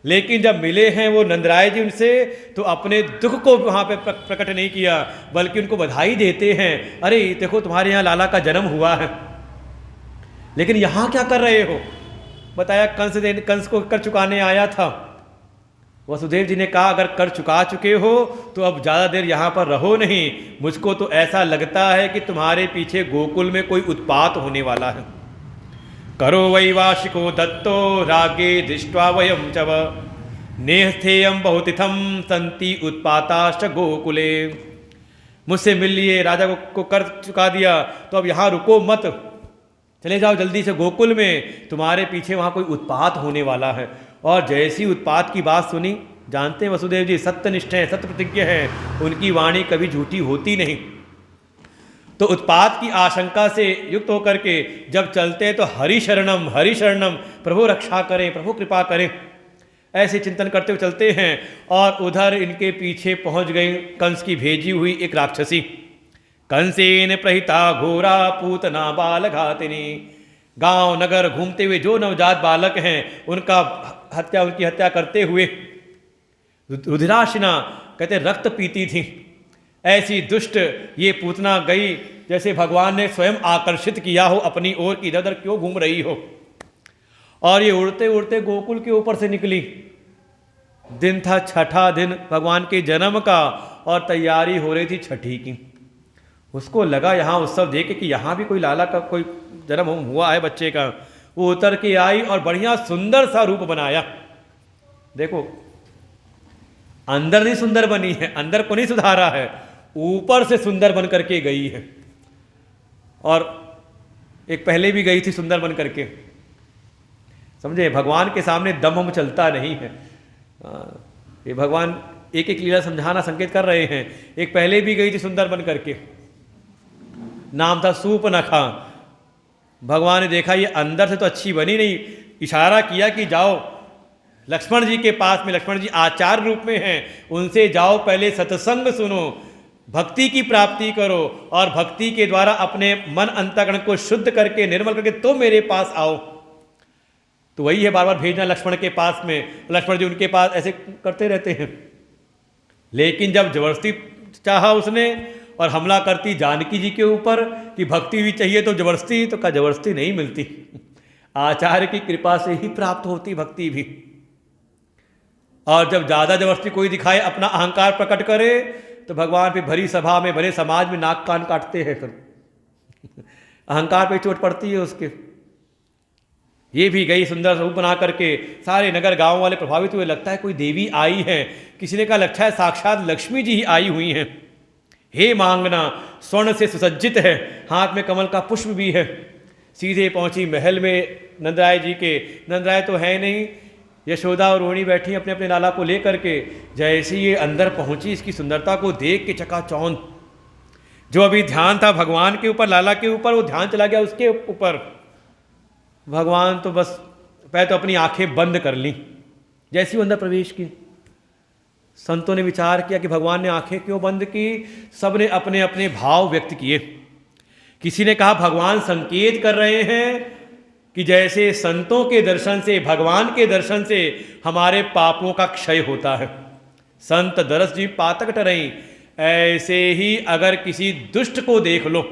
लेकिन जब मिले हैं वो नंदराय जी उनसे, तो अपने दुख को वहाँ पे प्रकट नहीं किया, बल्कि उनको बधाई देते हैं, अरे देखो तुम्हारे यहाँ लाला का जन्म हुआ है, लेकिन यहाँ क्या कर रहे हो? बताया कंस को कर चुकाने आया था। वसुदेव जी ने कहा अगर कर चुका चुके हो तो अब ज़्यादा देर यहाँ पर रहो नहीं, मुझको तो ऐसा लगता है कि तुम्हारे पीछे गोकुल में कोई उत्पात होने वाला है। करो वैवाशिको दत्तो रागे दृष्ट्वा वयम चव नेहस्थेयम बहुतिथम संति उत्पाताश्च गोकुले। मुझसे मिल लिए, राजा को कर चुका दिया, तो अब यहाँ रुको मत, चले जाओ जल्दी से गोकुल में, तुम्हारे पीछे वहाँ कोई उत्पात होने वाला है। और जैसी उत्पात की बात सुनी, जानते हैं वसुदेव जी सत्यनिष्ठ हैं, सत्य प्रतिज्ञ हैं, उनकी वाणी कभी झूठी होती नहीं। तो उत्पात की आशंका से युक्त होकर के जब चलते हैं तो हरि शरणम प्रभु रक्षा करें, प्रभु कृपा करें, ऐसे चिंतन करते हुए चलते हैं। और उधर इनके पीछे पहुंच गई कंस की भेजी हुई एक राक्षसी। कंसेन प्रहिता घोरा पूतना बाल घातिनी। गांव नगर घूमते हुए जो नवजात बालक हैं उनकी हत्या करते हुए रुधिराशिना, कहते रक्त पीती थी, ऐसी दुष्ट ये पूतना गई, जैसे भगवान ने स्वयं आकर्षित किया हो अपनी ओर कि इधर उधर क्यों घूम रही हो। और ये उड़ते उड़ते गोकुल के ऊपर से निकली। दिन था छठा दिन भगवान के जन्म का, और तैयारी हो रही थी छठी की। उसको लगा यहाँ उत्सव देखे कि यहाँ भी कोई लाला का कोई जन्म हुआ है बच्चे का। वो उतर के आई और बढ़िया सुंदर सा रूप बनाया। देखो अंदर नहीं सुंदर बनी है, अंदर को नहीं सुधारा है, ऊपर से सुंदर बन करके गई है। और एक पहले भी गई थी सुंदर बन करके, समझे, भगवान के सामने दम हम चलता नहीं है। ये भगवान एक एक लीला समझाना संकेत कर रहे हैं। एक पहले भी गई थी सुंदर बन करके, नाम था सूपनखा। भगवान ने देखा ये अंदर से तो अच्छी बनी नहीं, इशारा किया कि जाओ लक्ष्मण जी के पास में, लक्ष्मण जी आचार्य रूप में हैं, उनसे जाओ, पहले सत्संग सुनो, भक्ति की प्राप्ति करो, और भक्ति के द्वारा अपने मन अंतःकरण को शुद्ध करके निर्मल करके तो मेरे पास आओ। तो वही है बार बार भेजना लक्ष्मण के पास में। लक्ष्मण जी उनके पास ऐसे करते रहते हैं। लेकिन जब जबरदस्ती चाहा उसने और हमला करती जानकी जी के ऊपर कि भक्ति भी चाहिए तो जबरदस्ती, तो क्या जबरदस्ती नहीं मिलती, आचार्य की कृपा से ही प्राप्त होती भक्ति भी। और जब ज़्यादा जबरदस्ती कोई दिखाए, अपना अहंकार प्रकट करे, तो भगवान फिर भरी सभा में, भरे समाज में नाक कान काटते हैं। फिर अहंकार पे चोट पड़ती है उसके। ये भी गई सुंदर रूप बना करके, सारे नगर गांव वाले प्रभावित हुए, लगता है कोई देवी आई है। किसी ने कहा लगता है साक्षात लक्ष्मी जी ही आई हुई हैं। हे मांगना स्वर्ण से सुसज्जित है, हाथ में कमल का पुष्प भी है। सीधे पहुंची महल में नंदराय जी के। नंदराय तो है नहीं, यशोदा और रोहिणी बैठी अपने अपने लाला को लेकर के। जैसे ये अंदर पहुंची, इसकी सुंदरता को देख के चकाचौंध। जो अभी ध्यान था भगवान के ऊपर, लाला के ऊपर, वो ध्यान चला गया उसके ऊपर। भगवान तो बस पहले तो अपनी आंखें बंद कर ली जैसी वो अंदर प्रवेश की। संतों ने विचार किया कि भगवान ने आंखें क्यों बंद की। सब ने अपने अपने भाव व्यक्त किए। किसी ने कहा भगवान संकेत कर रहे हैं कि जैसे संतों के दर्शन से, भगवान के दर्शन से हमारे पापों का क्षय होता है। संत दरस जी पातक टरई, ऐसे ही अगर किसी दुष्ट को देख लो,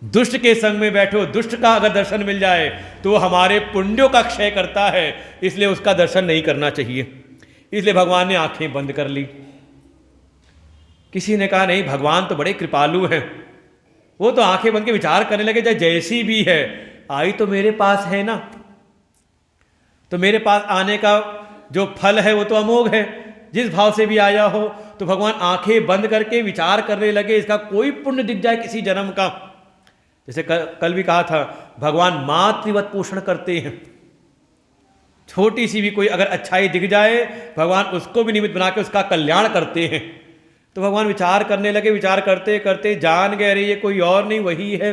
दुष्ट के संग में बैठो, दुष्ट का अगर दर्शन मिल जाए तो वो हमारे पुण्यों का क्षय करता है, इसलिए उसका दर्शन नहीं करना चाहिए। इसलिए भगवान ने आंखें बंद कर ली। किसी ने कहा नहीं, भगवान तो बड़े कृपालु हैं, वो तो आंखें बंद के विचार करने लगे, चाहे जैसी भी है, आई तो मेरे पास है ना, तो मेरे पास आने का जो फल है वो तो अमोघ है, जिस भाव से भी आया हो। तो भगवान आंखें बंद करके विचार करने लगे, इसका कोई पुण्य दिख जाए किसी जन्म का। जैसे कल भी कहा था, भगवान मातृवत पोषण करते हैं। छोटी सी भी कोई अगर अच्छाई दिख जाए, भगवान उसको भी निमित्त बना के उसका कल्याण करते हैं। तो भगवान विचार करने लगे, विचार करते करते जान गए, अरे ये कोई और नहीं, वही है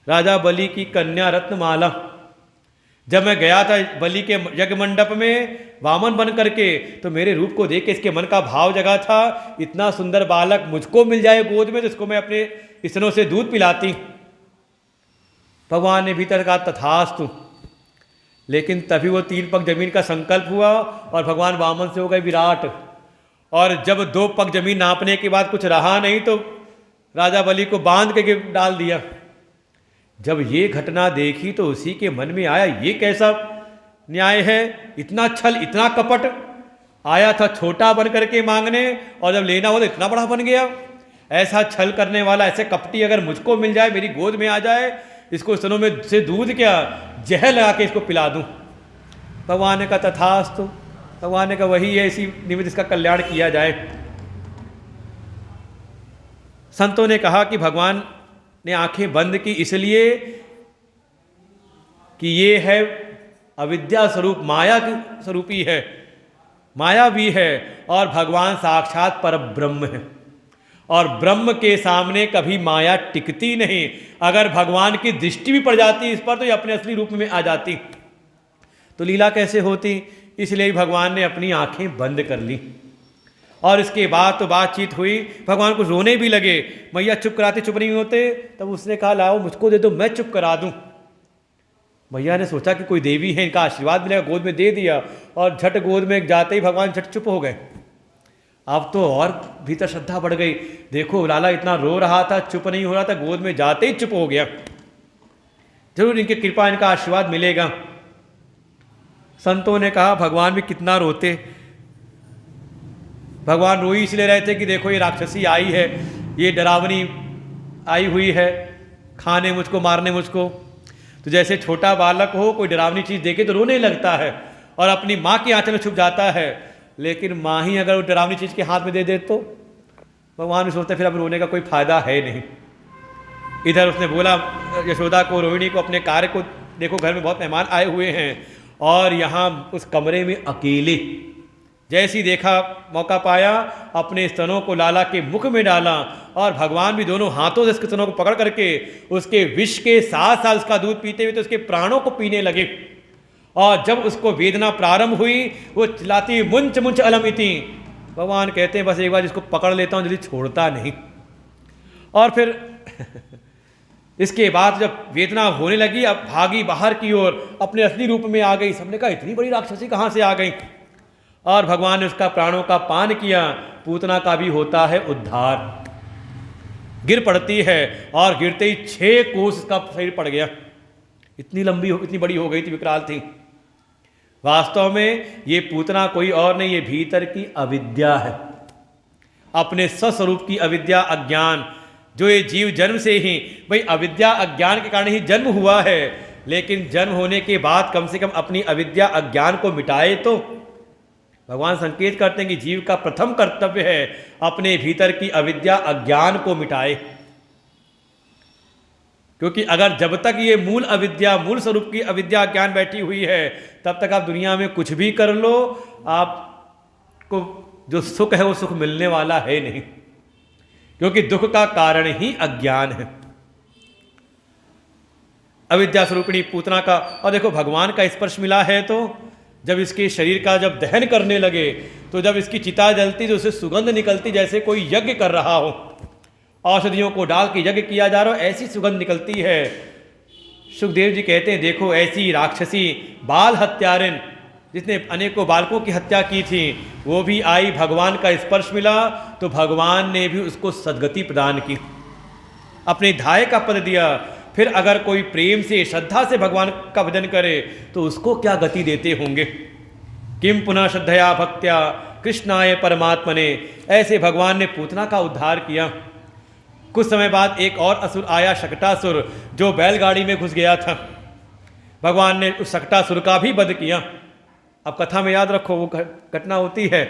राजा बलि की कन्या रत्नमाला। जब मैं गया था बलि के यज्ञ मंडप में वामन बन करके, तो मेरे रूप को देख के इसके मन का भाव जगा था, इतना सुंदर बालक मुझको मिल जाए गोद में, तो इसको मैं अपने स्तनों से दूध पिलाती। भगवान ने भीतर कहा तथास्तु। लेकिन तभी वो 3 पग जमीन का संकल्प हुआ और भगवान वामन से हो गए विराट। और जब 2 पग जमीन नापने के बाद कुछ रहा नहीं तो राजा बलि को बांध के डाल दिया। जब ये घटना देखी तो उसी के मन में आया, ये कैसा न्याय है, इतना छल, इतना कपट। आया था छोटा बन करके मांगने और जब लेना हो तो इतना बड़ा बन गया। ऐसा छल करने वाला, ऐसे कपटी अगर मुझको मिल जाए, मेरी गोद में आ जाए, इसको स्तनों में से दूध क्या जहर लगा के इसको पिला दूं। भगवान ने कहा तथास्तु। भगवान ने कहा वही है, इसी निमित्त इसका कल्याण किया जाए। संतों ने कहा कि भगवान ने आंखें बंद की इसलिए कि ये है अविद्या स्वरूप, माया की स्वरूपी है, माया भी है और भगवान साक्षात परब्रह्म है। और ब्रह्म के सामने कभी माया टिकती नहीं। अगर भगवान की दृष्टि भी पड़ जाती इस पर तो ये अपने असली रूप में आ जाती, तो लीला कैसे होती। इसलिए भगवान ने अपनी आंखें बंद कर ली। और इसके बाद तो बातचीत हुई, भगवान को रोने भी लगे, मैया चुप कराते चुप नहीं होते। तब उसने कहा लाओ मुझको दे दो, मैं चुप करा दूं। मैया ने सोचा कि कोई देवी है, इनका आशीर्वाद मिलेगा, गोद में दे दिया और झट गोद में जाते ही भगवान झट चुप हो गए। अब तो और भीतर श्रद्धा बढ़ गई, देखो लाला इतना रो रहा था, चुप नहीं हो रहा था, गोद में जाते ही चुप हो गया, जरूर इनकी कृपा, इनका आशीर्वाद मिलेगा। संतों ने कहा भगवान भी कितना रोते। भगवान रोई इसलिए रहे थे कि देखो ये राक्षसी आई है, ये डरावनी आई हुई है खाने मुझको, मारने मुझको। तो जैसे छोटा बालक हो, कोई डरावनी चीज़ देखे तो रोने लगता है और अपनी माँ की आंचल में छुप जाता है। लेकिन माँ ही अगर वो डरावनी चीज़ के हाथ में दे दे तो भगवान भी सोचते फिर अब रोने का कोई फायदा है नहीं। इधर उसने बोला यशोदा को, रोहिणी को, अपने कार्य को, देखो घर में बहुत मेहमान आए हुए हैं और यहाँ उस कमरे में अकेले। जैसी देखा मौका पाया, अपने स्तनों को लाला के मुख में डाला और भगवान भी दोनों हाथों से उसके स्तनों को पकड़ करके उसके विष के साथ साथ उसका दूध पीते हुए तो उसके प्राणों को पीने लगे। और जब उसको वेदना प्रारंभ हुई, वो चिल्लाती मुंच मुंच अलम इति। भगवान कहते हैं बस एक बार जिसको पकड़ लेता हूँ जल्दी छोड़ता नहीं। और फिर इसके बाद जब वेदना होने लगी, अब भागी बाहर की ओर, अपने असली रूप में आ गई। सबने कहा इतनी बड़ी राक्षसी कहाँ से आ गई। और भगवान ने उसका प्राणों का पान किया। पूतना का भी होता है उद्धार। गिर पड़ती है और गिरते ही 6 कोस उसका शरीर पड़ गया। इतनी लंबी इतनी बड़ी हो गई थी, विकराल थी। वास्तव में ये पूतना कोई और नहीं, ये भीतर की अविद्या है, अपने स्वस्वरूप की अविद्या, अज्ञान। जो ये जीव जन्म से ही, भाई अविद्या अज्ञान के कारण ही जन्म हुआ है, लेकिन जन्म होने के बाद कम से कम अपनी अविद्या अज्ञान को मिटाए तो। भगवान संकेत करते हैं कि जीव का प्रथम कर्तव्य है अपने भीतर की अविद्या अज्ञान को मिटाए। क्योंकि अगर जब तक ये मूल अविद्या, मूल स्वरूप की अविद्या ज्ञान बैठी हुई है, तब तक आप दुनिया में कुछ भी कर लो, आपको जो सुख है वो सुख मिलने वाला है नहीं। क्योंकि दुख का कारण ही अज्ञान है, अविद्या स्वरूपिणी पूतना का। और देखो भगवान का स्पर्श मिला है तो जब इसके शरीर का जब दहन करने लगे, तो जब इसकी चिता जलती तो उससे सुगंध निकलती, जैसे कोई यज्ञ कर रहा हो, औषधियों को डाल के यज्ञ किया जा रहा हो, ऐसी सुगंध निकलती है। सुखदेव जी कहते हैं देखो ऐसी राक्षसी बाल हत्यारिन जिसने अनेकों बालकों की हत्या की थी, वो भी आई, भगवान का स्पर्श मिला तो भगवान ने भी उसको सद्गति प्रदान की, अपने ध्याय का पद दिया। फिर अगर कोई प्रेम से, श्रद्धा से भगवान का भजन करे तो उसको क्या गति देते होंगे। किम पुनः श्रद्धया भक्त्या कृष्णाय परमात्मने। ऐसे भगवान ने पूतना का उद्धार किया। कुछ समय बाद एक और असुर आया, शकटासुर, जो बैलगाड़ी में घुस गया था। भगवान ने उस शकटासुर का भी वध किया। अब कथा में याद रखो वो घटना होती है,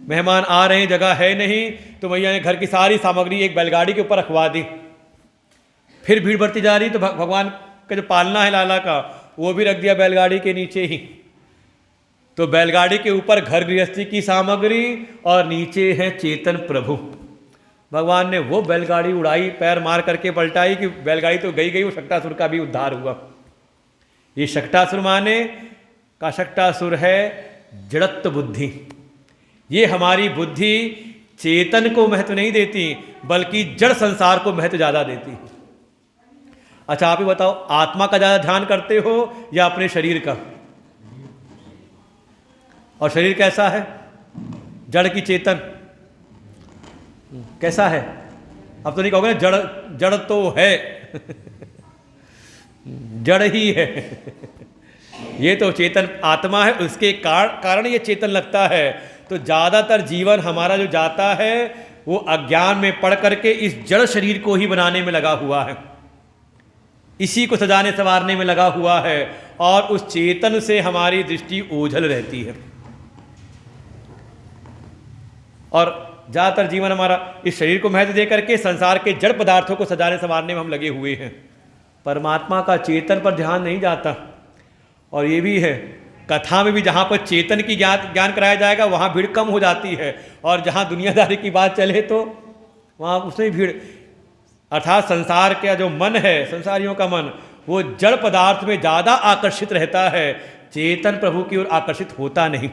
मेहमान आ रहे हैं, जगह है नहीं, तो मैया ने घर की सारी सामग्री एक बैलगाड़ी के ऊपर रखवा दी। फिर भीड़ बढ़ती जा रही तो भगवान का जो पालना है लाला का, वो भी रख दिया बैलगाड़ी के नीचे ही। तो बैलगाड़ी के ऊपर घर गृहस्थी की सामग्री और नीचे है चेतन प्रभु। भगवान ने वो बैलगाड़ी उड़ाई, पैर मार करके पलटाई कि बैलगाड़ी तो गई, वो शकटासुर का भी उद्धार हुआ। ये शकटासुर माने का शकटासुर है जड़त्व बुद्धि। ये हमारी बुद्धि चेतन को महत्व नहीं देती, बल्कि जड़ संसार को महत्व ज़्यादा देती। अच्छा आप ही बताओ, आत्मा का ज़्यादा ध्यान करते हो या अपने शरीर का? और शरीर कैसा है? जड़ की चेतन कैसा है? अब तो नहीं कहोगे ना जड़, जड़ तो है जड़ ही है ये तो चेतन आत्मा है, उसके कारण ये चेतन लगता है। तो ज़्यादातर जीवन हमारा जो जाता है वो अज्ञान में पड़ करके इस जड़ शरीर को ही बनाने में लगा हुआ है, इसी को सजाने संवारने में लगा हुआ है, और उस चेतन से हमारी दृष्टि ओझल रहती है। और ज़्यादातर जीवन हमारा इस शरीर को महत्व दे करके संसार के जड़ पदार्थों को सजाने संवारने में हम लगे हुए हैं। परमात्मा का चेतन पर ध्यान नहीं जाता। और ये भी है, कथा में भी जहाँ पर चेतन की ज्ञान कराया जाएगा वहाँ भीड़ कम हो जाती है, और जहाँ दुनियादारी की बात चले तो वहाँ उसमें भीड़, अर्थात संसार का जो मन है, संसारियों का मन, वो जड़ पदार्थ में ज़्यादा आकर्षित रहता है, चेतन प्रभु की ओर आकर्षित होता नहीं।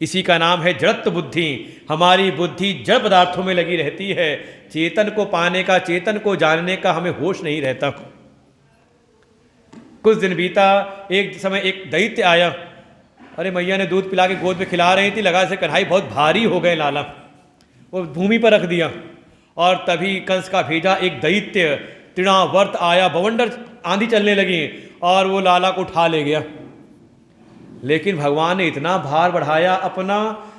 इसी का नाम है जड़त्व बुद्धि। हमारी बुद्धि जड़ पदार्थों में लगी रहती है, चेतन को पाने का, चेतन को जानने का हमें होश नहीं रहता। कुछ दिन बीता, एक समय एक दैत्य आया, अरे मैया ने दूध पिला के गोद में खिला रही थी, लगा से कन्हाई बहुत भारी हो गए लाला, वो भूमि पर रख दिया। और तभी कंस का भेजा एक दैत्य तृणावर्त आया, बवंडर आंधी चलने लगी और वो लाला को उठा ले गया। लेकिन भगवान ने इतना भार बढ़ाया अपना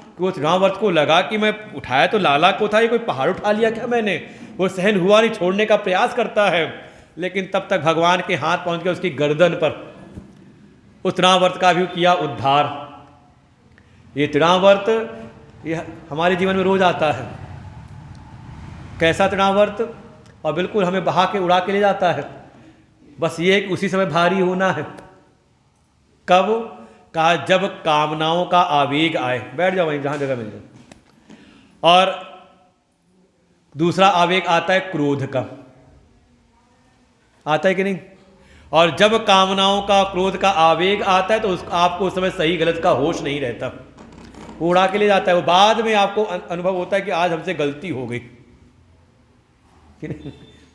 कि वो तृणावर्त को लगा कि मैं उठाया तो लाला को था, ये कोई पहाड़ उठा लिया क्या मैंने। वो सहन हुआ नहीं, छोड़ने का प्रयास करता है, लेकिन तब तक भगवान के हाथ पहुंच गया उसकी गर्दन पर। उस तृणावर्त का भी किया उद्धार। ये तृणावर्त ये हमारे जीवन में रोज आता है। कैसा तृणावर्त? और बिल्कुल हमें बहा के उड़ा के ले जाता है। बस ये कि उसी समय भारी होना है। कब? कहा जब कामनाओं का आवेग आए। बैठ जाओ वहीं जहाँ जगह मिल जाए। और दूसरा आवेग आता है क्रोध का, आता है कि नहीं? और जब कामनाओं का, क्रोध का आवेग आता है तो आपको उस समय सही गलत का होश नहीं रहता, वो उड़ा के ले जाता है। वो बाद में आपको अनुभव होता है कि आज हमसे गलती हो गई,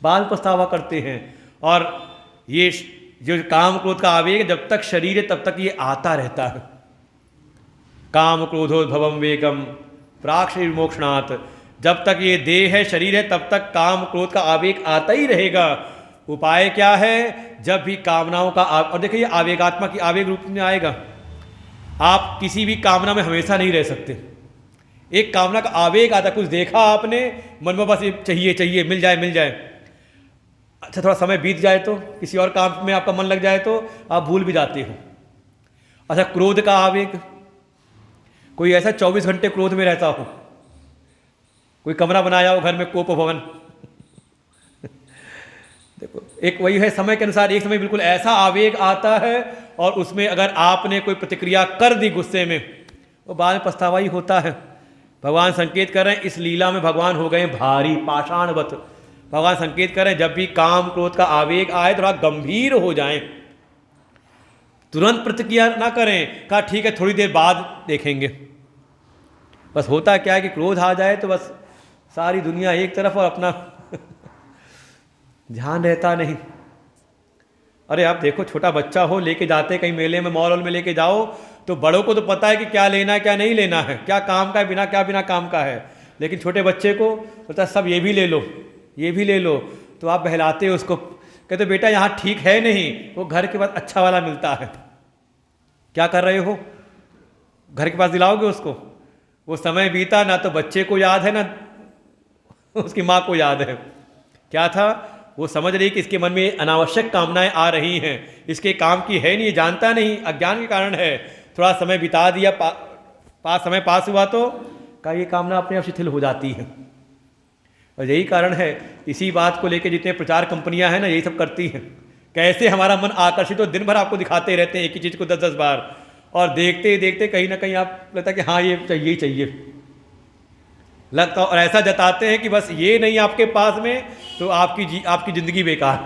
बाद में पछतावा करते हैं। और ये जो काम क्रोध का आवेग जब तक शरीर है तब तक ये आता रहता है। काम क्रोधोद्भवम वेगम प्राक शरीर मोक्षणात्। जब तक ये देह है, शरीर है, तब तक काम क्रोध का आवेग आता ही रहेगा। उपाय क्या है? जब भी कामनाओं का और देखिए ये आवेगात्मा की आवेग रूप में आएगा। आप किसी भी कामना में हमेशा नहीं रह सकते। एक कामना का आवेग आता, कुछ देखा आपने मन में, बस ये चाहिए चाहिए, मिल जाए मिल जाए। अच्छा थोड़ा समय बीत जाए तो, किसी और काम में आपका मन लग जाए तो आप भूल भी जाते हो। अच्छा क्रोध का आवेग, कोई ऐसा 24 घंटे क्रोध में रहता हो, कोई कमरा बनाया हो घर में, कोप भवन देखो एक वही है, समय के अनुसार एक समय बिल्कुल ऐसा आवेग आता है और उसमें अगर आपने कोई प्रतिक्रिया कर दी गुस्से में, वो बाद में पछतावा ही होता है। भगवान संकेत कर रहे हैं, इस लीला में भगवान हो गए भारी पाषाणवत। भगवान संकेत कर रहे हैं जब भी काम क्रोध का आवेग आए थोड़ा गंभीर हो जाएं, तुरंत प्रतिक्रिया ना करें, कहा ठीक है थोड़ी देर बाद देखेंगे। बस होता क्या है कि क्रोध आ जाए तो बस सारी दुनिया एक तरफ और अपना ध्यान रहता नहीं। अरे आप देखो छोटा बच्चा हो, लेके जाते कहीं मेले में, मॉल में लेके जाओ तो बड़ों को तो पता है कि क्या लेना है क्या नहीं लेना है, क्या काम का है बिना, क्या बिना काम का है। लेकिन छोटे बच्चे को पता सब ये भी ले लो ये भी ले लो, तो आप बहलाते हो उसको, कहते बेटा यहाँ ठीक है नहीं, वो घर के पास अच्छा वाला मिलता है। क्या कर रहे हो? घर के पास दिलाओगे उसको? वो समय बीता, ना तो बच्चे को याद है ना उसकी माँ को याद है। क्या था? वो समझ रही कि इसके मन में अनावश्यक कामनाएं आ रही हैं, इसके काम की है नहीं, ये जानता नहीं, अज्ञान के कारण है। थोड़ा समय बिता दिया, समय पास हुआ तो का ये कामना अपने आप शिथिल हो जाती है। और यही कारण है, इसी बात को लेकर जितने प्रचार कंपनियां हैं ना यही सब करती हैं, कैसे हमारा मन आकर्षित हो, दिन भर आपको दिखाते रहते हैं एक ही चीज़ को 10-10 बार, और देखते देखते कहीं ना कहीं आप लगता है कि हाँ ये चाहिए चाहिए लगता, और ऐसा जताते हैं कि बस ये नहीं आपके पास में तो आपकी ज़िंदगी बेकार।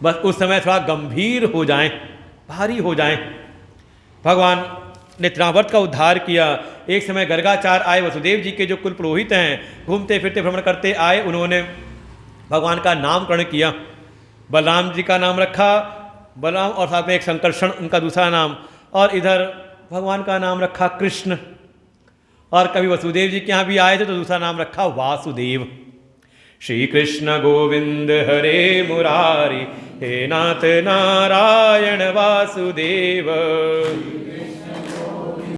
बस उस समय थोड़ा गंभीर हो जाएं, भारी हो जाएं। भगवान ने तृणावर्त का उद्धार किया। एक समय गर्गाचार्य आए, वसुदेव जी के जो कुल पुरोहित हैं, घूमते फिरते भ्रमण करते आए, उन्होंने भगवान का नामकरण किया। बलराम जी का नाम रखा, बलराम, और साथ में एक संकर्षण उनका दूसरा नाम, और इधर भगवान का नाम रखा कृष्ण, और कभी वसुदेव जी के यहाँ भी आए थे तो दूसरा नाम रखा वासुदेव। श्री कृष्ण गोविंद हरे मुरारी, हे नाथ नारायण वासुदेव।